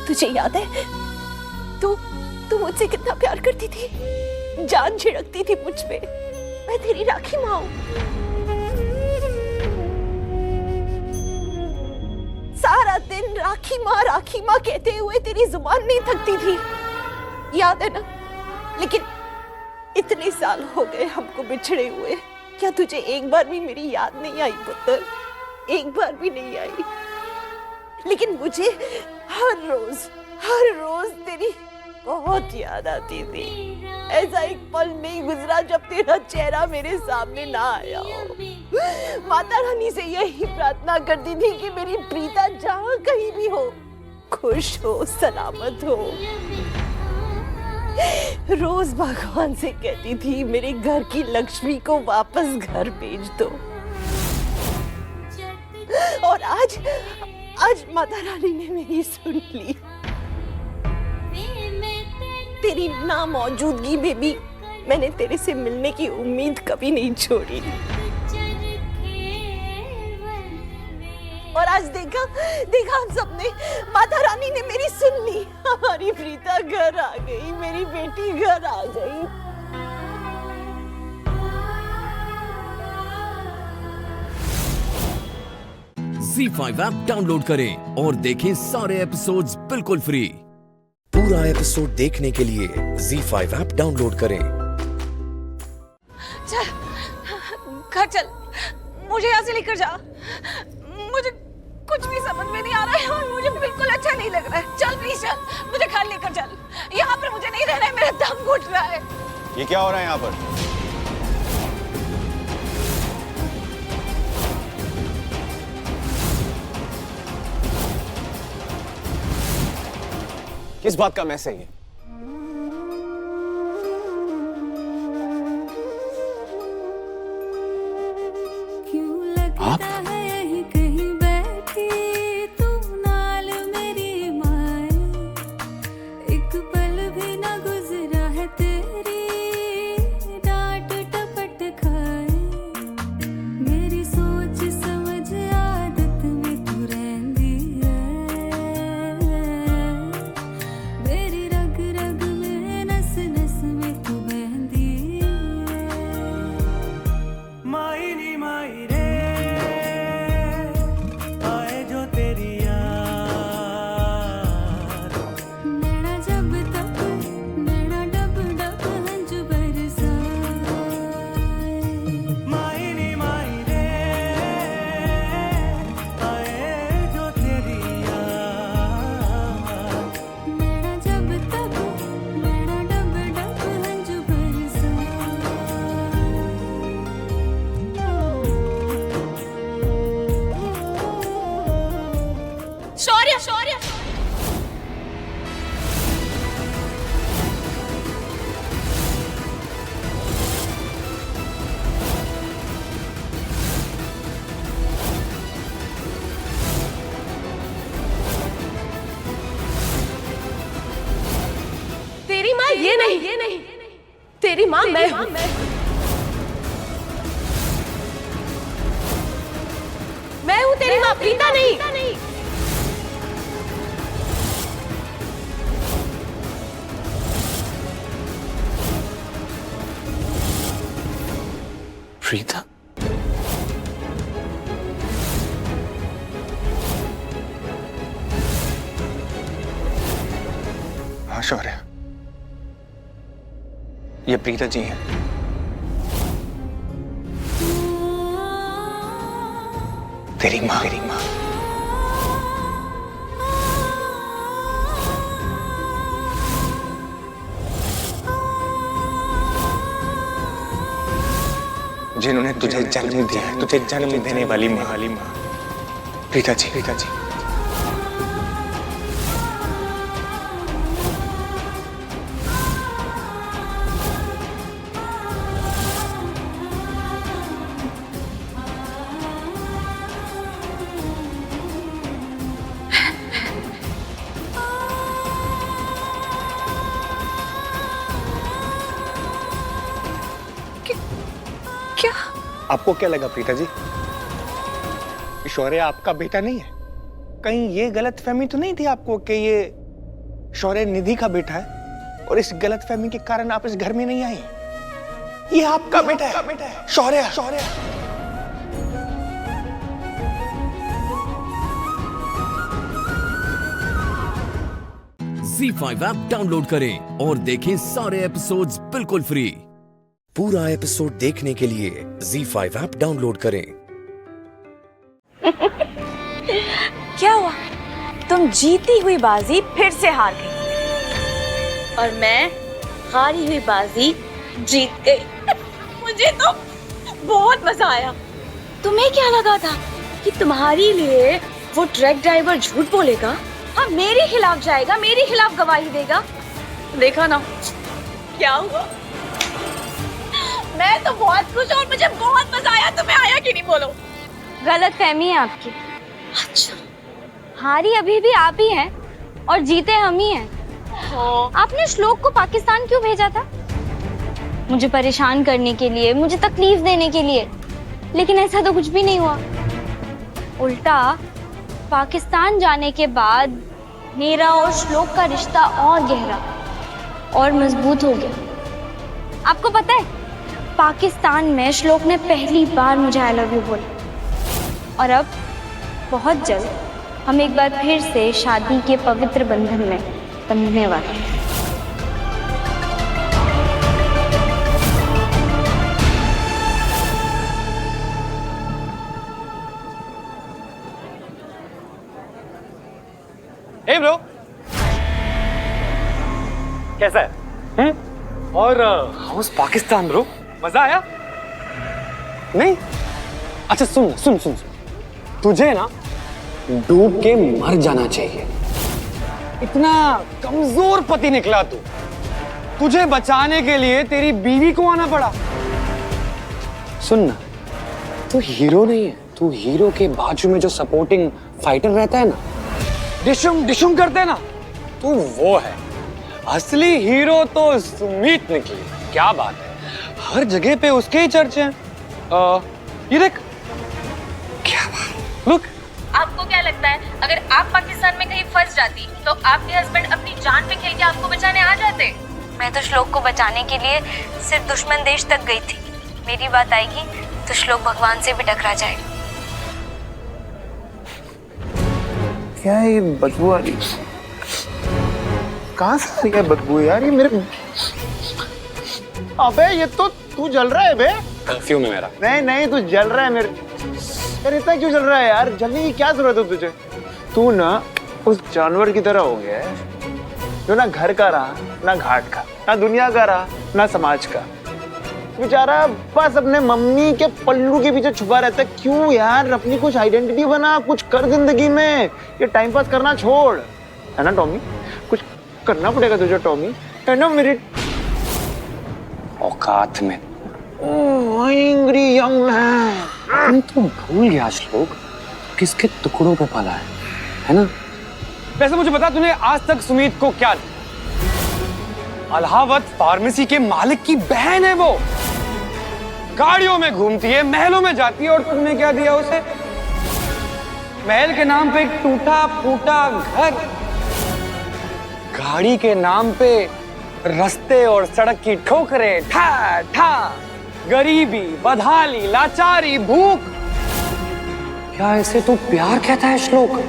तुझे याद है तू मुझसे कितना प्यार करती थी, जान छिड़कती थी मुझ पे। मैं तेरी राखी माँ हूं। सारा दिन राखी माँ कहते हुए तेरी जुबान नहीं थकती थी, याद है ना? लेकिन इतने साल हो गए हमको बिछड़े हुए, क्या तुझे एक बार भी मेरी याद नहीं आई पुत्र? एक बार भी नहीं आई। लेकिन मुझे हर रोज तेरी बहुत याद आती थी। ऐसा एक पल नहीं गुजरा जब तेरा चेहरा मेरे सामने ना आया हो। माता रानी से यही प्रार्थना करती थी कि मेरी प्रीता जहाँ कहीं भी हो, खुश हो, सलामत हो। रोज भगवान से कहती थी मेरे घर की लक्ष्मी को वापस घर भेज दो। और आज माता रानी ने मेरी सुन ली। तेरी ना मौजूदगी में भी मैंने तेरे से मिलने की उम्मीद कभी नहीं छोड़ी। और आज देखा हम सबने, माता रानी ने मेरी सुन ली। हमारी प्रीता घर आ गई, मेरी बेटी घर आ गई। ZEE5 ऐप डाउनलोड करें और देखें सारे एपिसोड्स बिल्कुल फ्री। पूरा एपिसोड देखने के लिए ZEE5 ऐप डाउनलोड करें। चल घर चल, मुझे यहाँ से लेकर जा। मुझे कुछ भी समझ में नहीं आ रहा है और मुझे बिल्कुल अच्छा नहीं लग रहा है। चल प्लीज चल, मुझे घर लेकर चल। यहाँ पर मुझे नहीं रहना है, मेरा दम घुट रहा है। ये क्या हो रहा है यहाँ पर? किस बात का मैसेज है? आप कहीं बैठी तुम नाल मेरी माए, एक पल भी ना गुजरा है तेरी डांट टपट खाए। मेरी सोच समझ आदत में तू रहंदी है, मेरी रग रग में नस नस में तू बहंदी है। माई नी माई रे आए जो तेरी याद, नैना जब तक नैना डब डब हंजू बरसाए। माई नी माई रे आए जो तेरी याद, नैना जब तक नैना डब डब हंजू बरसाए। शौर्य शौर्य तेरी माँ ये नहीं, तेरी माँ मैं हूँ। मैं हूँ तेरी माँ, प्रीता नहीं। प्रीता, हाँ शौर्य, ये प्रीता जी हैं। तेरी माँ। जिन्होंने तुझे जन्म दिया, तुझे जन्म देने वाली माँ प्रीता जी। क्या? आपको क्या लगा प्रीता जी? शौर्य आपका बेटा नहीं है? कहीं ये गलतफहमी तो नहीं थी आपको कि ये शौर्य निधि का बेटा है और इस गलतफहमी के कारण आप इस घर में नहीं आई? ये आपका बेटा है शौर्य। ZEE5 ऐप डाउनलोड करें और देखें सारे एपिसोड्स बिल्कुल फ्री। पूरा एपिसोड देखने के लिए ZEE5 ऐप डाउनलोड करें। क्या हुआ? तुम जीती हुई बाजी फिर से हार गई और मैं हारी हुई बाजी जीत गई। मुझे तो बहुत मजा आया। तुम्हें क्या लगा था कि तुम्हारे लिए वो ट्रक ड्राइवर झूठ बोलेगा? हाँ, मेरे खिलाफ जाएगा, मेरे खिलाफ गवाही देगा। देखा ना क्या हुआ। मैं तो बहुत खुश हूँ और मुझे बहुत मजा आया। तुम्हें आया कि नहीं बोलो? गलत फहमी है आपकी। अच्छा, हारी अभी भी आप ही हैं और जीते हम ही हैं। आपने श्लोक को पाकिस्तान क्यों भेजा था? मुझे परेशान करने के लिए, मुझे तकलीफ देने के लिए। लेकिन ऐसा तो कुछ भी नहीं हुआ। उल्टा पाकिस्तान जाने के बाद मेरा और श्लोक का रिश्ता और गहरा और मजबूत हो गया। आपको पता है, पाकिस्तान में श्लोक ने पहली बार मुझे आई लव यू बोला। और अब बहुत जल्द हम एक बार फिर से शादी के पवित्र बंधन में बंधने वाले हैं। हे ब्रो, कैसा है? और हाउस पाकिस्तान ब्रो, मजा आया? नहीं? अच्छा सुन सुन सुन सुन, तुझे ना डूब के मर जाना चाहिए। इतना कमजोर पति निकला तू। तुझे बचाने के लिए तेरी बीवी को आना पड़ा। सुन ना, तू हीरो नहीं है, तू हीरो के बाजू में जो सपोर्टिंग फाइटर रहता है ना, डिशुम डिशुम करते हैं ना, तू वो है। असली हीरो तो सुमीत निकली। क्या बात है, हर जगह पे उसके ही चर्चे हैं। ये देख, क्या बात। लुक, आपको क्या लगता है अगर आप पाकिस्तान में कहीं फंस जाती तो आपके हस्बैंड अपनी जान पे खेल के आपको बचाने आ जाते? मैं तो श्लोक को बचाने के लिए सिर्फ दुश्मन देश तक गई थी। मेरी बात आएगी तो श्लोक भगवान से भी टकरा जाएगा। क्या है ये बदबू आ रही? कहाँ से आ रही है बदबू यार? ये मेरे, अबे ये तो तू जल रहा है बे। परफ्यूम है मेरा। नहीं नहीं, तू जल रहा है मेरे यार। इतना क्यों जल रहा है यार? जलने की क्या जरूरत है तुझे? तू ना उस जानवर की तरह हो गया है जो ना घर का रहा, ना घाट का, ना दुनिया का रहा, ना समाज का। बेचारा बस अपने मम्मी के पल्लू के पीछे छुपा रहता है। क्यों यार? अपनी कुछ आइडेंटिटी बना, कुछ कर जिंदगी में। ये टाइम पास करना छोड़, है ना टॉमी? कुछ करना पड़ेगा तुझे टॉमी, है ना मेरी औकात में। ओह एंग्री यंग मैन। तू भूल गया श्लोक किसके टुकड़ों पे पला है ना? वैसे मुझे बता, तूने आज तक सुमीत को क्या दिया? अलाहाबाद फार्मेसी के मालिक की बहन है वो। गाड़ियों में घूमती है, महलों में जाती है, और तुमने क्या दिया उसे? महल के नाम पे एक टूटा फूटा घर, गाड़ी के नाम पे रास्ते और सड़क की ठोकरें, ठा ठा, गरीबी, बदहाली, लाचारी, भूख। क्या ऐसे तू प्यार कहता है श्लोक?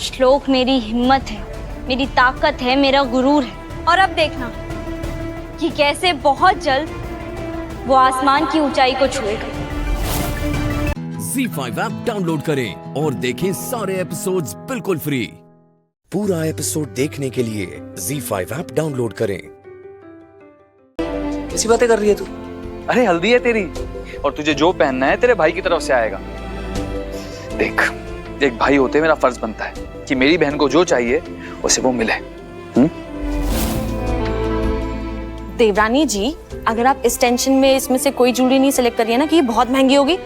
श्लोक मेरी हिम्मत है, मेरी ताकत है, मेरा गुरूर है। और अब देखना कि कैसे बहुत जल्द वो आसमान की ऊंचाई को छुएगा। ZEE5 ऐप डाउनलोड करें और देखें सारे एपिसोड्स बिल्कुल फ्री। पूरा एपिसोड देखने के लिए ZEE5 ऐप डाउनलोड करें। कैसी बातें कर रही है तू? अरे हल्दी है तेरी, और तुझे जो पहनना है तेरे भाई की तरफ से आएगा। देख, एक भाई होते मेरा फर्ज बनता है कि मेरी बहन को जो चाहिए उसे वो मिले। देवरानी जी, अगर आप इस टेंशन में इसमें से कोई ज्वेलरी नहीं सिलेक्ट करिए ना कि ये बहुत महंगी होगी,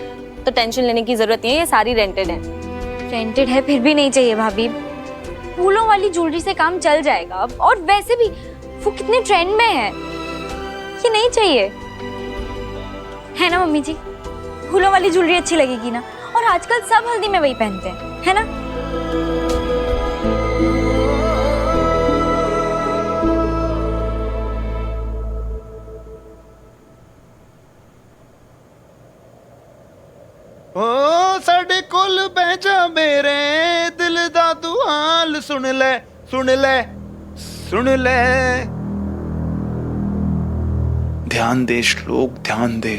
तो टेंशन लेने की जरूरत नहीं है। ये सारी रेंटेड है। रेंटेड है फिर भी नहीं चाहिए भाभी। फूलों वाली ज्वेलरी से काम चल जाएगा। और वैसे भी वो कितने ट्रेंड में है, ये नहीं चाहिए, है ना मम्मी जी? फूलों वाली ज्वेलरी अच्छी लगेगी ना? और आजकल सब हल्दी में वही पहनते हैं, है ना? ओ साडे कोल बह जा मेरे दिल दा तू हाल सुन ले, सुन ले, सुन ले। ध्यान दे श्लोक, ध्यान दे।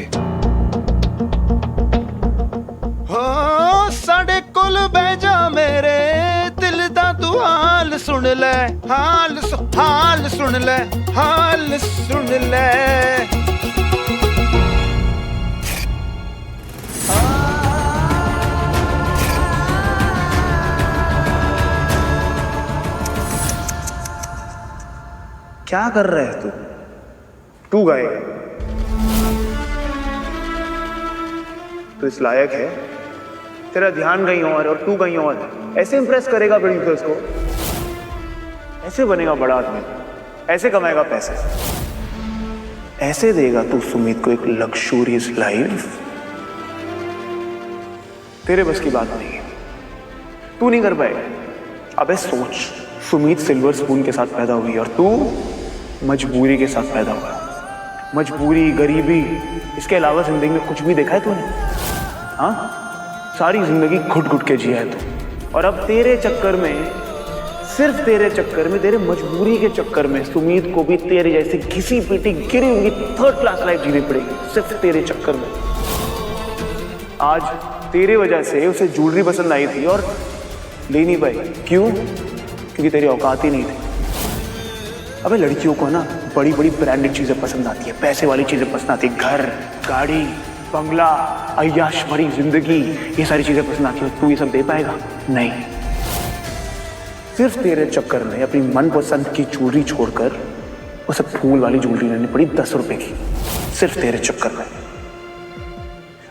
हो साडे कोल बह जा मेरे दिल दा तू हाल हाल सुन ले, हाल सुन ले, हाल सुन ले। क्या कर रहे है तू गाएगा? तू इस लायक है, तेरा ध्यान कहीं और है और तू कहीं और है। ऐसे इंप्रेस करेगा प्रोड्यूसर्स को, ऐसे बनेगा बड़ा आदमी, ऐसे कमाएगा पैसे, ऐसे देगा तू सुमित को एक लग्जूरियस लाइफ। तेरे बस की बात नहीं है, तू नहीं कर पाएगा। अबे सोच, सुमित सिल्वर स्पून के साथ पैदा हुई और तू मजबूरी के साथ पैदा हुआ। मजबूरी, गरीबी, इसके अलावा जिंदगी में कुछ भी देखा है तूने? हाँ, सारी जिंदगी घुट घुट के जिया है तू। और अब तेरे चक्कर में, सिर्फ तेरे चक्कर में, तेरे मजबूरी के चक्कर में सुमित को भी तेरे जैसे घिसी पीटी गिरी हुई 3rd क्लास लाइफ जीनी पड़ेगी, सिर्फ तेरे चक्कर में। आज तेरे वजह से उसे ज्वेलरी पसंद आई थी और ले नहीं पाई। क्यों? क्योंकि तेरी औकात ही नहीं थी। अबे लड़कियों को ना बड़ी बड़ी ब्रांडेड चीजें पसंद आती है, पैसे वाली चीजें पसंद आती है, घर, गाड़ी, बंगला, अय्याश भरी जिंदगी, ये सारी चीजें पसंद आती है। तू ये सब दे पाएगा? नहीं। सिर्फ तेरे चक्कर में अपनी मनपसंद की ज्वेलरी छोड़कर उसे फूल वाली ज्वेलरी लेनी पड़ी 10 रुपए की, सिर्फ तेरे चक्कर में।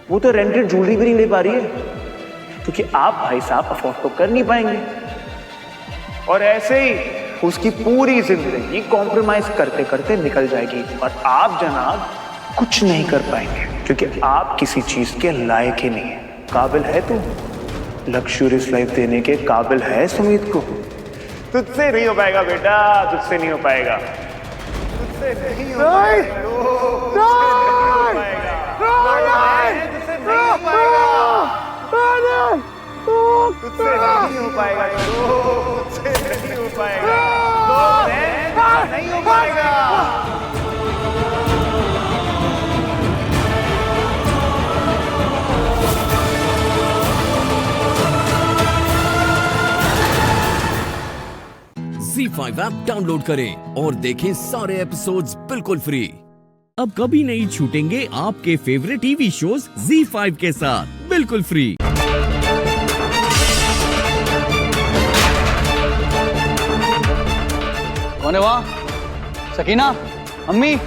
वो तो रेंटेड ज्वेलरी भी नहीं ले पा रही है क्योंकि आप भाई साहब अफोर्ड तो कर नहीं पाएंगे। और ऐसे ही उसकी पूरी जिंदगी कॉम्प्रोमाइज करते करते निकल जाएगी और आप जनाब कुछ नहीं कर पाएंगे क्योंकि आप किसी चीज के लायक ही नहीं है। काबिल है तू लग्जूरियस लाइफ देने के? काबिल है सुमित को? तुझसे नहीं हो पाएगा बेटा, तुझसे नहीं हो पाएगा, तुझसे नहीं हो पाएगा, तुझसे नहीं हो पाएगा, तुझसे नहीं हो पाएगा, तुझसे नहीं हो पाएगा, नहीं हो पाएगा। ZEE5 ऐप डाउनलोड करें और देखें सारे एपिसोड्स बिल्कुल फ्री। अब कभी नहीं छूटेंगे आपके फेवरेट टीवी शोज ZEE5 के साथ बिल्कुल फ्री। कौन है वहाँ? सकीना, अम्मी।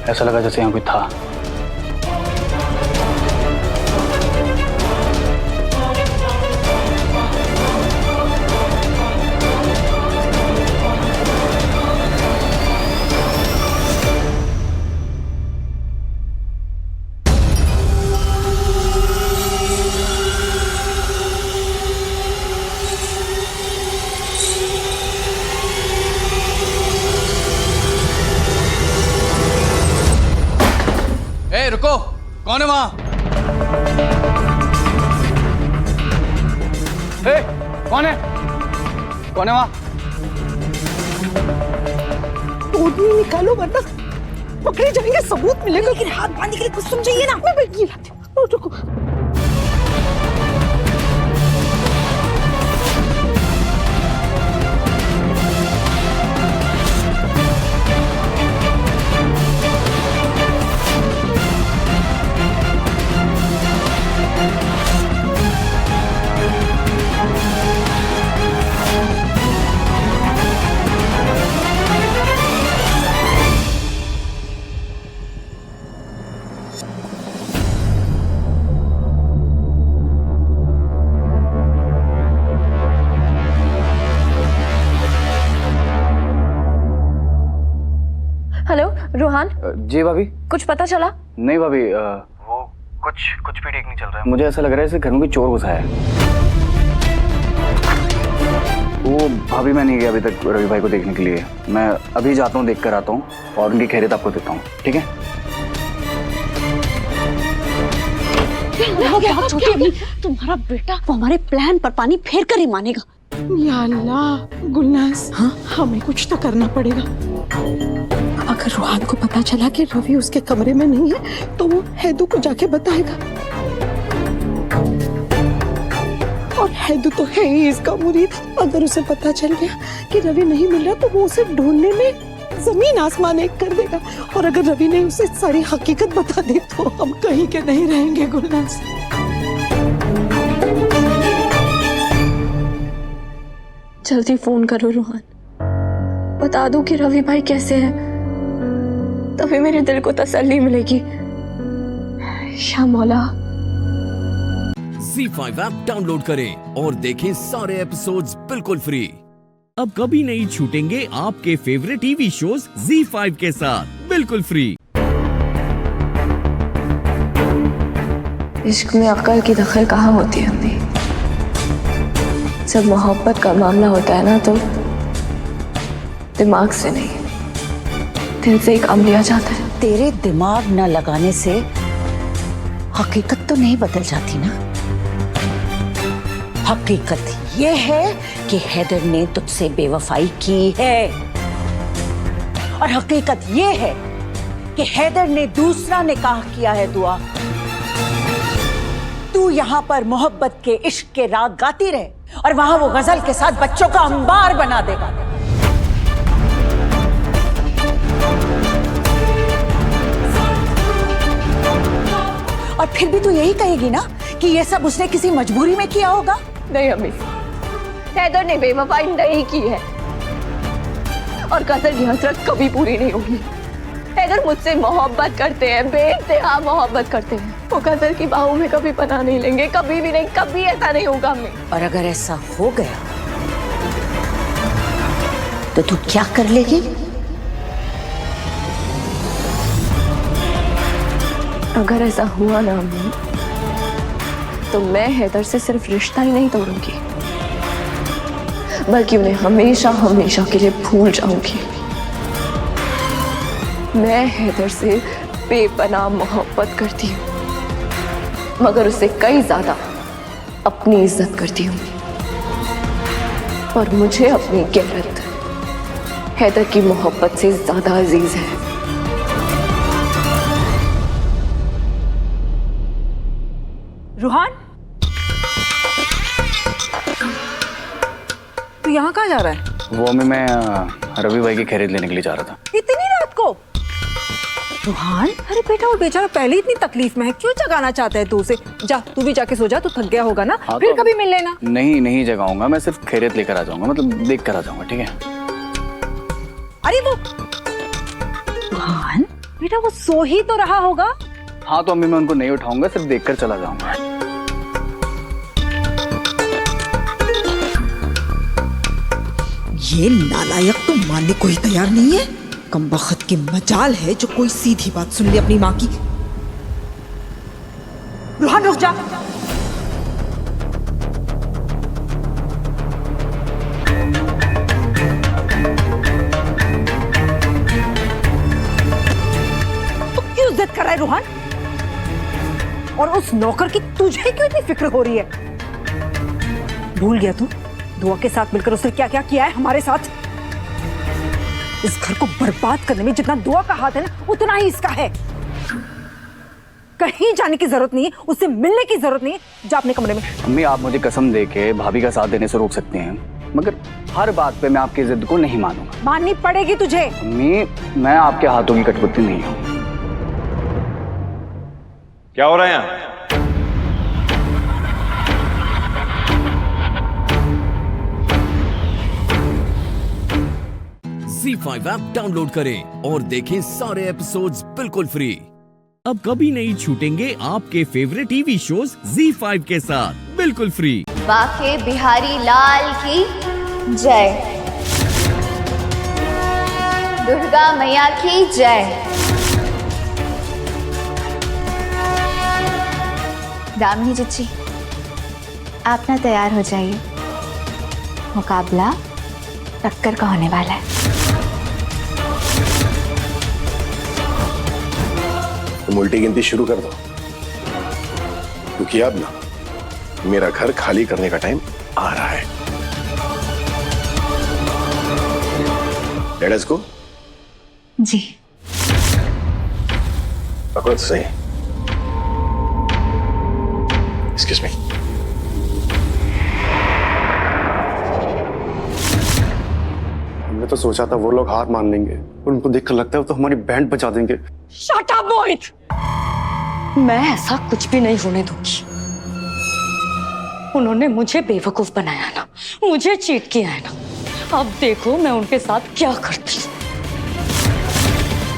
ऐसा लगा जैसे यहाँ कोई था। ए, रुको, कौन है वहां? ए, कौन है? कौन है वहां? टोटली निकालो वरना पकड़े जाएंगे, सबूत मिलेगा। लेकिन हाथ बांधने के लिए कुछ समझिए ना। मैं ये लाती हूं, रुको। हेलो रोहान। जी भाभी। कुछ पता चला? नहीं भाभी, वो कुछ भी ठीक नहीं चल रहा है। मुझे ऐसा लग रहा है जैसे घर में कोई चोर घुसा है। वो भाभी, मैं नहीं गया अभी तक रवि भाई को देखने के लिए। मैं अभी जाता हूँ, देख कर आता हूँ और उनकी खैरियत आपको देता हूँ, ठीक है? क्या छोटी अम्मी, तुम्हारा बेटा वो हमारे प्लान पर पानी फेर कर ही मानेगा। या अल्लाह गुलनाज, हाँ हमें कुछ तो करना पड़ेगा। अगर रोहान को पता चला कि रवि उसके कमरे में नहीं है तो वो हैदू को जाके बताएगा, और हैदू तो है ही इसका मुरीद। अगर उसे पता चल गया कि रवि नहीं मिल रहा तो वो उसे ढूंढने में जमीन आसमान एक कर देगा, और अगर रवि ने उसे सारी हकीकत बता दी तो हम कहीं के नहीं रहेंगे गुलनाज। जल्दी फोन करो रोहन, बता दो कि रवि भाई कैसे हैं, तभी मेरे दिल को तसल्ली मिलेगी। या मौला। ZEE5 ऐप डाउनलोड करें और देखें सारे एपिसोड्स बिल्कुल फ्री। अब कभी नहीं छूटेंगे आपके फेवरेट टीवी शोज ZEE5 के साथ बिल्कुल फ्री। इश्क में अक्ल की दखल कहाँ होती है अम्मी? जब मोहब्बत का मामला होता है ना तो दिमाग से नहीं, दिल से ही काम लिया जाता है। तेरे दिमाग न लगाने से हकीकत तो नहीं बदल जाती ना। हकीकत ये है कि हैदर ने तुझसे बेवफाई की है, और हकीकत ये है कि हैदर ने दूसरा निकाह किया है। दुआ, तू यहाँ पर मोहब्बत के इश्क के राग गाती रहे और वहां वो गजल के साथ बच्चों का अंबार बना देगा। और फिर भी तू यही कहेगी ना कि ये सब उसने किसी मजबूरी में किया होगा? नहीं अम्मी, हैदर ने बेवफाई नहीं की है, और गजल की हसरत कभी पूरी नहीं होगी। हैदर मुझसे मोहब्बत करते हैं, बेइंतहा मोहब्बत करते हैं। वो गजल की बाहों में कभी पनाह नहीं लेंगे, कभी भी नहीं, कभी ऐसा नहीं होगा अम्मी। और अगर ऐसा हो गया तो तू क्या कर लेगी? अगर ऐसा हुआ ना अम्मी, तो मैं हैदर से सिर्फ रिश्ता ही नहीं तोड़ूंगी, बल्कि उन्हें हमेशा हमेशा के लिए भूल जाऊंगी। मैं हैदर से बेपनाह मोहब्बत करती हूँ, मगर उससे कई ज्यादा अपनी इज्जत करती हूँ, और मुझे अपनी गैरत हैदर की मोहब्बत से ज्यादा अजीज है। रूहान, तू यहाँ कहाँ जा रहा है? वो मैं रवि भाई की खैरियत लेने के लिए जा रहा था। इतनी रात को? रूहान, अरे बेटा वो बेचारा पहले ही इतनी तकलीफ में है, क्यों जगाना चाहता है तू उसे? जा, तू भी जाके सो जा, तू थक गया होगा ना। हाँ, फिर तो कभी मिल लेना। नहीं जगाऊंगा, मैं सिर्फ खैरियत लेकर आ जाऊंगा, मतलब देख कर आ जाऊंगा, ठीक है? अरे वो रूहान बेटा वो सो ही तो रहा होगा। हाँ तो अम्मी मैं उनको नहीं उठाऊंगा, सिर्फ देख कर चला जाऊंगा। ये नालायक तो मानने को ही तैयार नहीं है। कमबख्त की मजाल है जो कोई सीधी बात सुन ले अपनी माँ की। रूहान रुक जा। तो क्यों जिद कर रहा है रूहान? और उस नौकर की तुझे क्यों इतनी फिक्र हो रही है? भूल गया तू दुआ के साथ मिलकर उसने क्या क्या किया है हमारे साथ? इस घर को बर्बाद करने में जितना दुआ का हाथ है ना, उतना ही इसका है। कहीं जाने की जरूरत नहीं है, उससे मिलने की जरूरत नहीं है। जा अपने कमरे में। अम्मी आप मुझे कसम दे के भाभी का साथ देने से रोक सकते हैं, मगर हर बात पे मैं आपकी जिद को नहीं मानूंगा। माननी पड़ेगी तुझे। अम्मी मैं आपके हाथों की कठपुतली नहीं हूँ। क्या हो रहा है यहाँ? ZEE5 ऐप डाउनलोड करें और देखें सारे एपिसोड्स बिल्कुल फ्री। अब कभी नहीं छूटेंगे आपके फेवरेट टीवी शोज ZEE5 के साथ बिल्कुल फ्री। बाके बिहारी लाल की जय, दुर्गा मैया की जय। दामिनी जीजी, आप ना तैयार हो जाइए, मुकाबला टक्कर का होने वाला है। तुम उल्टी गिनती शुरू कर दो। क्योंकि अब ना मेरा घर खाली करने का टाइम आ रहा है। Let's go. जी। पकड़ो सही। Excuse me. हमने तो सोचा था वो लोग हार मान लेंगे, उनको देखकर लगता है वो तो हमारी बैंड बजा देंगे। शट अप मोहित, मैं ऐसा कुछ भी नहीं होने दूंगी। उन्होंने मुझे बेवकूफ बनाया ना, मुझे चीट किया है ना, अब देखो मैं उनके साथ क्या करती हूँ।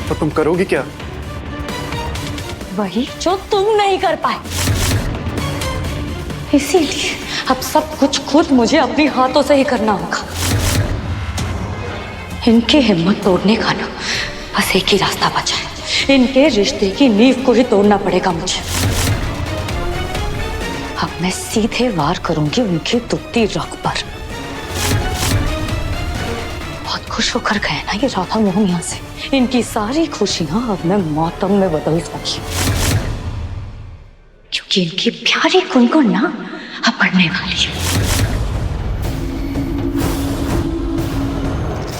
तो तुम करोगी क्या? वही जो तुम नहीं कर पाए, इसीलिए अब सब कुछ खुद मुझे अपने हाथों से ही करना होगा। इनकी हिम्मत तोड़ने का ना बस एक ही रास्ता बचा है, इनके रिश्ते की नींव को ही तोड़ना पड़ेगा मुझे। अब मैं सीधे वार करूंगी उनकी दुखती रग पर। बहुत खुश होकर गए ना ये राधा मोहन यहाँ से, इनकी सारी खुशियां अब मैं मातम में बदल दूंगी, क्योंकि इनकी प्यारी गुनगुन ना अब बढ़ने वाली है।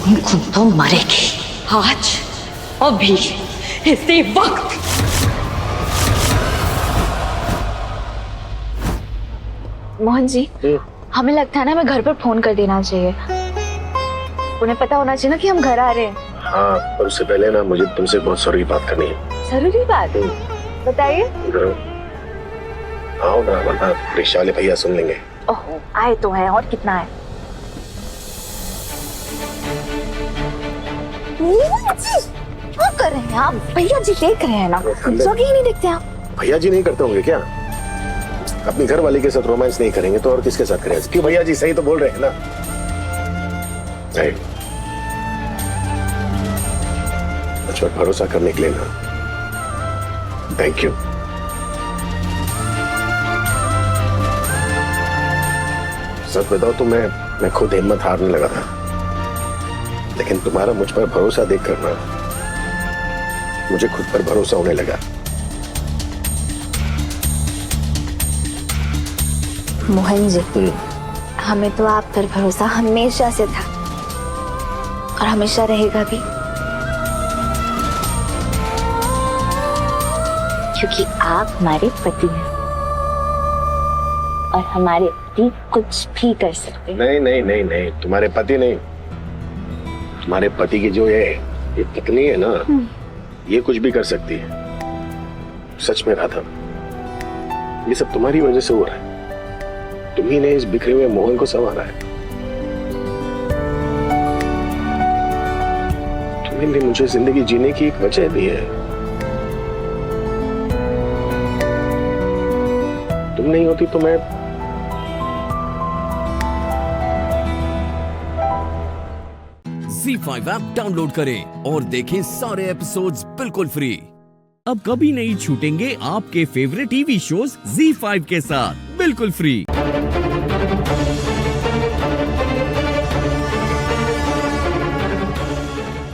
गुनगुन तो मरेगी आज, अभी, इसी वक्त। मोहन जी, हमें लगता है ना हमें घर पर फोन कर देना चाहिए। उन्हें पता होना चाहिए ना कि हम घर आ रहे हैं। हाँ, पर उससे पहले ना मुझे तुमसे बहुत जरूरी बात करनी है। जरूरी बात? बताइए। आओ ना, वरना रिक्शा वाले भैया सुन लेंगे। ओह, आए तो हैं, और कितना है? क्या कर रहे हैं आप? भैया जी देख रहे हैं ना, जगह ही नहीं देखते आप। भैया जी नहीं करते होंगे क्या? अपनी घर वाली के साथ रोमांस नहीं करेंगे तो और किसके साथ करेंगे? क्यों भैया जी सही तो बोल रहे हैं ना? नहीं, मुझ पर भरोसा करने के लिए ना थैंक यू। सच बताओ तो मैं खुद हिम्मत हारने लगा था, लेकिन तुम्हारा मुझ पर भरोसा देखकर ना मुझे खुद पर भरोसा होने लगा। मोहन जी, हमें तो आप पर भरोसा हमेशा से था और हमेशा रहेगा भी, क्योंकि आप हमारे पति हैं और हमारे पति कुछ भी कर सकते हैं। नहीं नहीं नहीं नहीं, तुम्हारे पति नहीं, तुम्हारे पति की जो ये पत्नी है ना, ये कुछ भी कर सकती है। सच में राधा, ये सब तुम्हारी वजह से हो रहा है। तुम्ही ने इस बिखरे हुए मोहन को संवारा है। तुम्ही मुझे जिंदगी जीने की एक वजह दी है। तुम नहीं होती तो मैं ZEE5 ऐप डाउनलोड करें और देखें सारे एपिसोड्स बिल्कुल फ्री। अब कभी नहीं छूटेंगे आपके फेवरेट टीवी शोज ZEE5 के साथ बिल्कुल फ्री।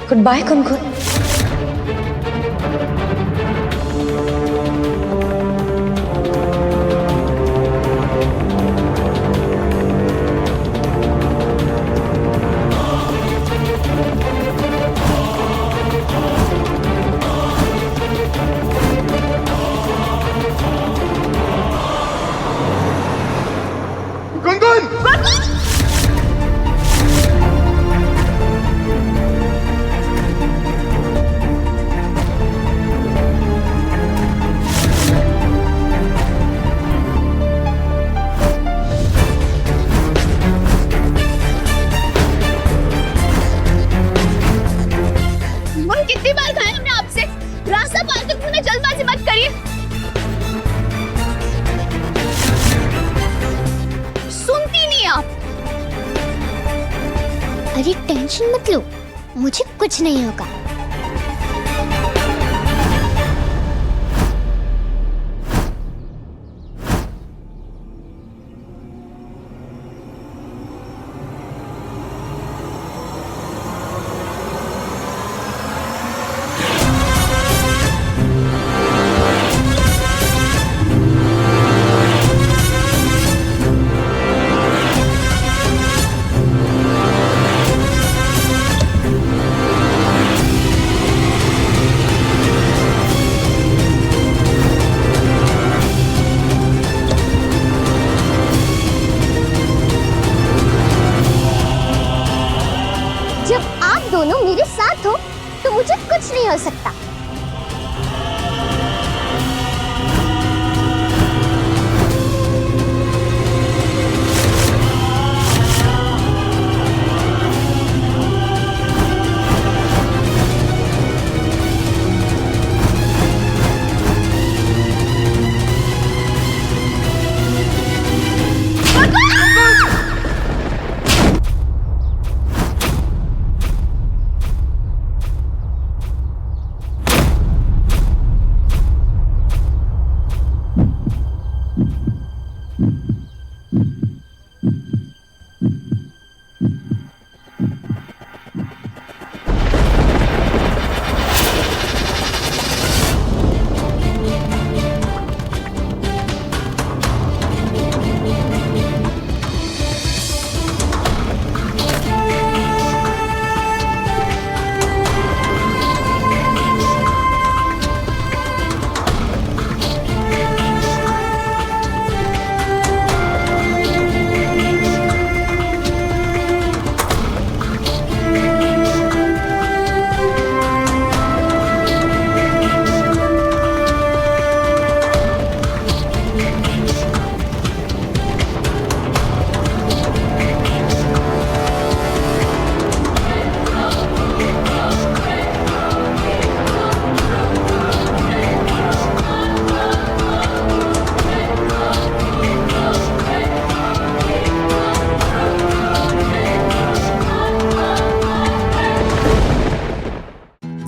Good bye Gungun. कितनी बार कहा हमने आपसे, रास्ता पार तक तूने जल्दबाजी मत करिए। सुनती नहीं आप। अरे टेंशन मत लो, मुझे कुछ नहीं होगा। जब आप दोनों मेरे साथ हो तो मुझे कुछ नहीं हो सकता।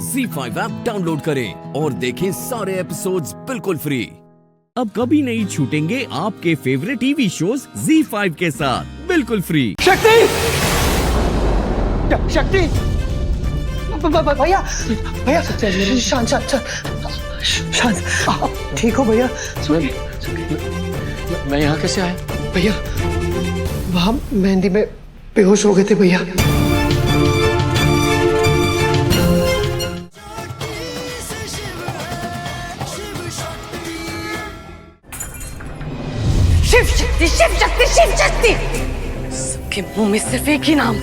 ZEE5 ऐप डाउनलोड करें और देखें सारे एपिसोड्स बिल्कुल फ्री। अब कभी नहीं छूटेंगे आपके फेवरेट टीवी शोज ZEE5 के साथ बिल्कुल फ्री। शक्ति! शक्ति! भैया भैया शांत शांत शांत, ठीक हो भैया? मैं यहाँ कैसे आया? भैया वहाँ मेहंदी में बेहोश हो गए थे भैया। शिव शक्ति शिव शक्ति शिव शक्ति, सबके मुंह में सिर्फ एक ही नाम।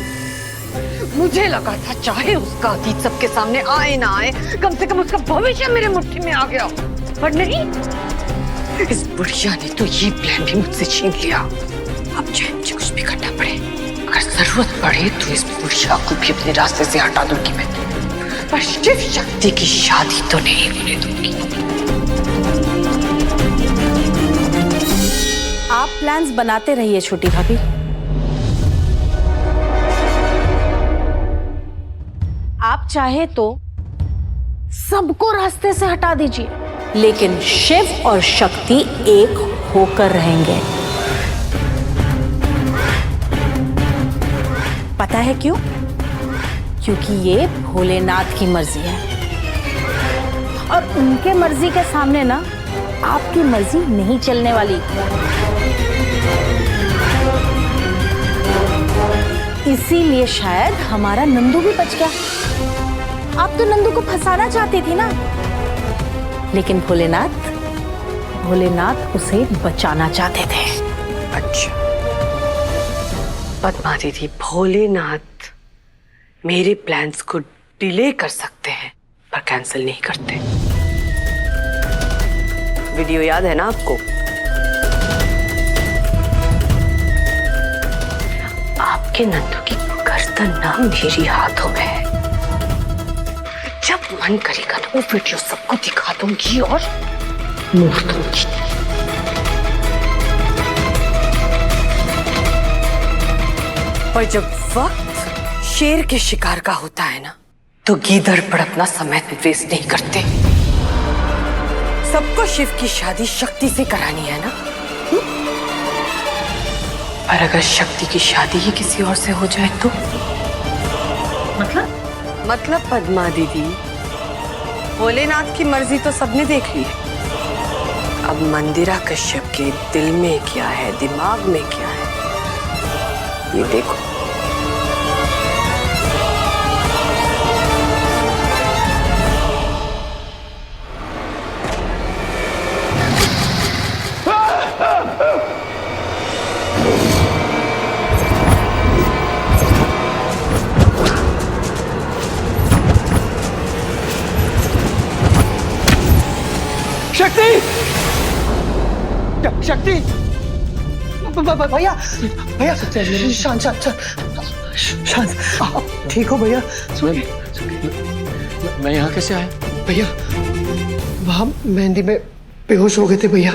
मुझे लगा था चाहे उसका अतीत सबके सामने आए ना आए, कम से कम उसका भविष्य मेरे मुट्ठी में आ गया, पर नहीं, इस बुढ़िया ने तो ये प्लान भी मुझसे छीन लिया। अब चाहे मुझे कुछ भी करना पड़े, अगर जरूरत पड़े तो इस बुढ़िया को भी अपने रास्ते से हटा दूंगी मैं, पर शिव शक्ति की शादी तो नहीं होने दूंगी। आप प्लान्स बनाते रहिए छोटी भाभी। आप चाहे तो सबको रास्ते से हटा दीजिए, लेकिन शिव और शक्ति एक होकर रहेंगे। पता है क्यों? क्योंकि ये भोलेनाथ की मर्जी है, और उनके मर्जी के सामने ना आपकी मर्जी नहीं चलने वाली। इसीलिए शायद हमारा नंदू भी बच गया। आप तो नंदू को फंसाना चाहती थी ना, लेकिन भोलेनाथ उसे बचाना चाहते थे। अच्छा पद्मा दीदी, भोलेनाथ मेरे प्लान्स को डिले कर सकते हैं पर कैंसिल नहीं करते। वीडियो याद है ना आपको? आपके नंदू की गर्दन ना मेरी हाथों में है। जब मन करेगा तो वो वीडियो सबको दिखा दूंगी और मोड़ दूंगी। पर जब वक्त शेर के शिकार का होता है ना, तो गीदड़ पर अपना समय वेस्ट नहीं करते। सबको शिव की शादी शक्ति से करानी है ना, पर अगर शक्ति की शादी ही किसी और से हो जाए तो? मतलब पद्मा दीदी, भोलेनाथ की मर्जी तो सबने देख ली है। अब मंदिरा कश्यप के दिल में क्या है, दिमाग में क्या है, ये देखो। शक्ति भैया भैया शांत शांत शांत ठीक हो भैया? मैं यहाँ कैसे आया? भैया वहां मेहंदी में बेहोश हो गए थे भैया।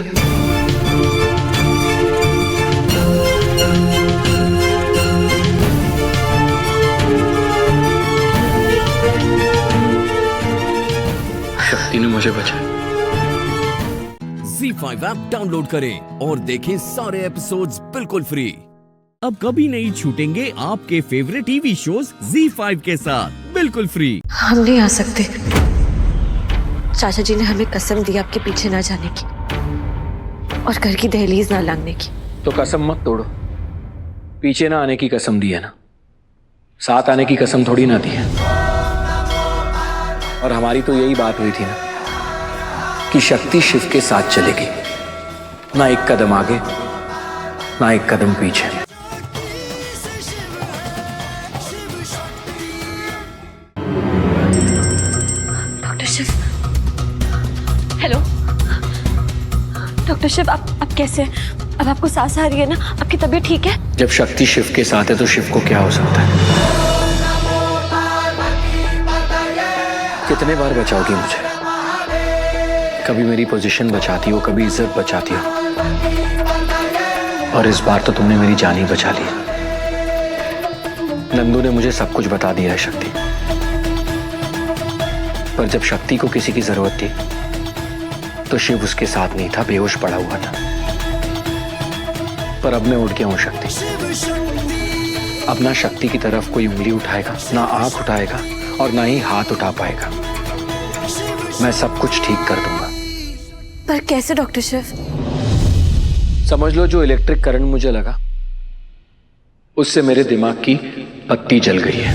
शक्ति ने मुझे बचाया। Z5 ऐप डाउनलोड करें और देखें सारे एपिसोड्स बिल्कुल फ्री। अब कभी नहीं छूटेंगे आपके फेवरेट टीवी शोज Z5 के साथ बिल्कुल फ्री। हम नहीं आ सकते। चाचा जी ने हमें कसम दी आपके पीछे ना जाने की और घर की दहलीज ना लांघने की। तो कसम मत तोड़ो। पीछे ना आने की कसम दी है ना, साथ आने की कसम थोड़ी ना दी है। और हमारी तो यही बात हुई थी ना कि शक्ति शिव के साथ चलेगी, ना एक कदम आगे ना एक कदम पीछे। Doctor Shiv, hello doctor Shiv, आप कैसे हैं? अब आपको सांस आ रही है ना? आपकी तबीयत ठीक है? जब शक्ति शिव के साथ है तो शिव को क्या हो सकता है? कितने बार बचाओगी मुझे? कभी मेरी पोजीशन बचाती हो, कभी इज्जत बचाती हो, और इस बार तो तुमने मेरी जान ही बचा ली। नंदू ने मुझे सब कुछ बता दिया है शक्ति, पर जब शक्ति को किसी की जरूरत थी तो शिव उसके साथ नहीं था, बेहोश पड़ा हुआ था। पर अब मैं उठ गया हूं शक्ति। अब ना शक्ति की तरफ कोई उंगली उठाएगा, ना आंख उठाएगा और ना ही हाथ उठा पाएगा। मैं सब कुछ ठीक कर दूंगा। पर कैसे डॉक्टर शिव? समझ लो जो इलेक्ट्रिक करंट मुझे लगा उससे मेरे दिमाग की बत्ती जल गई है।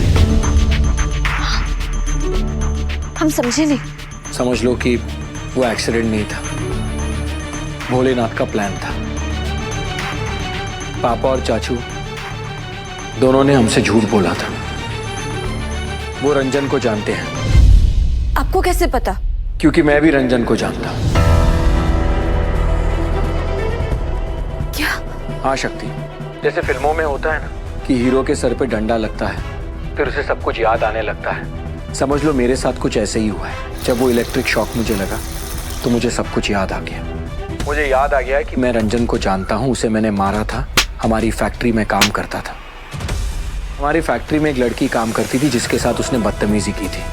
हम समझे नहीं। समझ लो कि वो एक्सीडेंट नहीं था, भोलेनाथ का प्लान था। पापा और चाचू दोनों ने हमसे झूठ बोला था। वो रंजन को जानते हैं। आपको कैसे पता? क्योंकि मैं भी रंजन को जानता हूं। क्या? हाँ शक्ति, जैसे फिल्मों में होता है ना कि हीरो के सर पे डंडा लगता है फिर उसे सब कुछ याद आने लगता है, समझ लो मेरे साथ कुछ ऐसे ही हुआ है। जब वो इलेक्ट्रिक शॉक मुझे लगा तो मुझे सब कुछ याद आ गया। मुझे याद आ गया कि मैं रंजन को जानता हूँ, उसे मैंने मारा था। हमारी फैक्ट्री में काम करता था। हमारी फैक्ट्री में एक लड़की काम करती थी जिसके साथ उसने बदतमीजी की थी,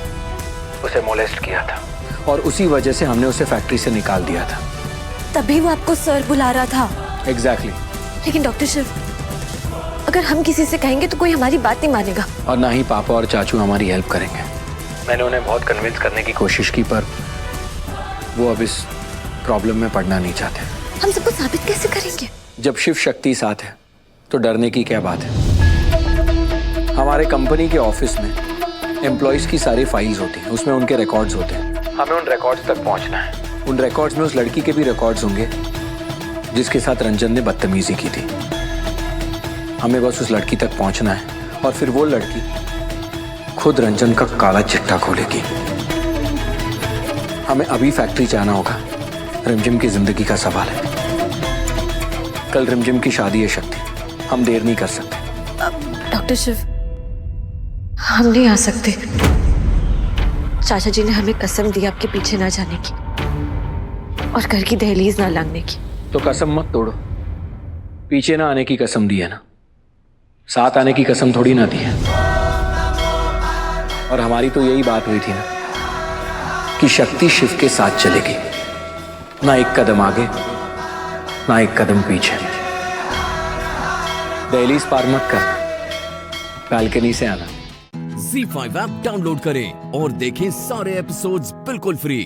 उसे मोलेस्ट किया था और उसी वजह से हमने उसे फैक्ट्री से निकाल दिया था। तभी वो आपको सर बुला रहा था। एग्जैक्टली। लेकिन डॉक्टर शिव, अगर हम किसी से कहेंगे तो कोई हमारी बात नहीं मानेगा। और ना ही पापा और चाचू हमारी हेल्प करेंगे। मैंने उन्हें बहुत कन्विंस करने की कोशिश की पर वो अब इस प्रॉब्लम में पड़ना नहीं चाहते। हम सबको साबित कैसे करेंगे? जब शिव शक्ति साथ है तो डरने की क्या बात है। हमारे कंपनी के ऑफिस में एम्प्लॉइज की सारी फाइल्स होती हैं, उसमें उनके रिकॉर्ड्स होते हैं। हमें उन रिकॉर्ड्स तक पहुंचना है। उन रिकॉर्ड्स में उस लड़की के भी रिकॉर्ड्स होंगे जिसके साथ रंजन ने बदतमीजी की थी। हमें बस उस लड़की तक पहुंचना है और फिर वो लड़की खुद रंजन का काला चिट्ठा खोलेगी। हमें अभी फैक्ट्री जाना होगा। रिमझिम की जिंदगी का सवाल है। कल रिमझिम की शादी है शक्ति, हम देर नहीं कर सकते। डॉक्टर शिव, हम नहीं आ सकते। चाचा जी ने हमें कसम दी आपके पीछे ना जाने की और घर की दहलीज ना लांघने की। तो कसम मत तोड़ो। पीछे ना आने की कसम दी है ना, साथ आने की कसम थोड़ी ना दी है। और हमारी तो यही बात हुई थी ना कि शक्ति शिव के साथ चलेगी, ना एक कदम आगे ना एक कदम पीछे। दहलीज पार मत कर, बालकनी से आना। Z5 ऐप डाउनलोड करें और देखें सारे एपिसोड्स बिल्कुल फ्री।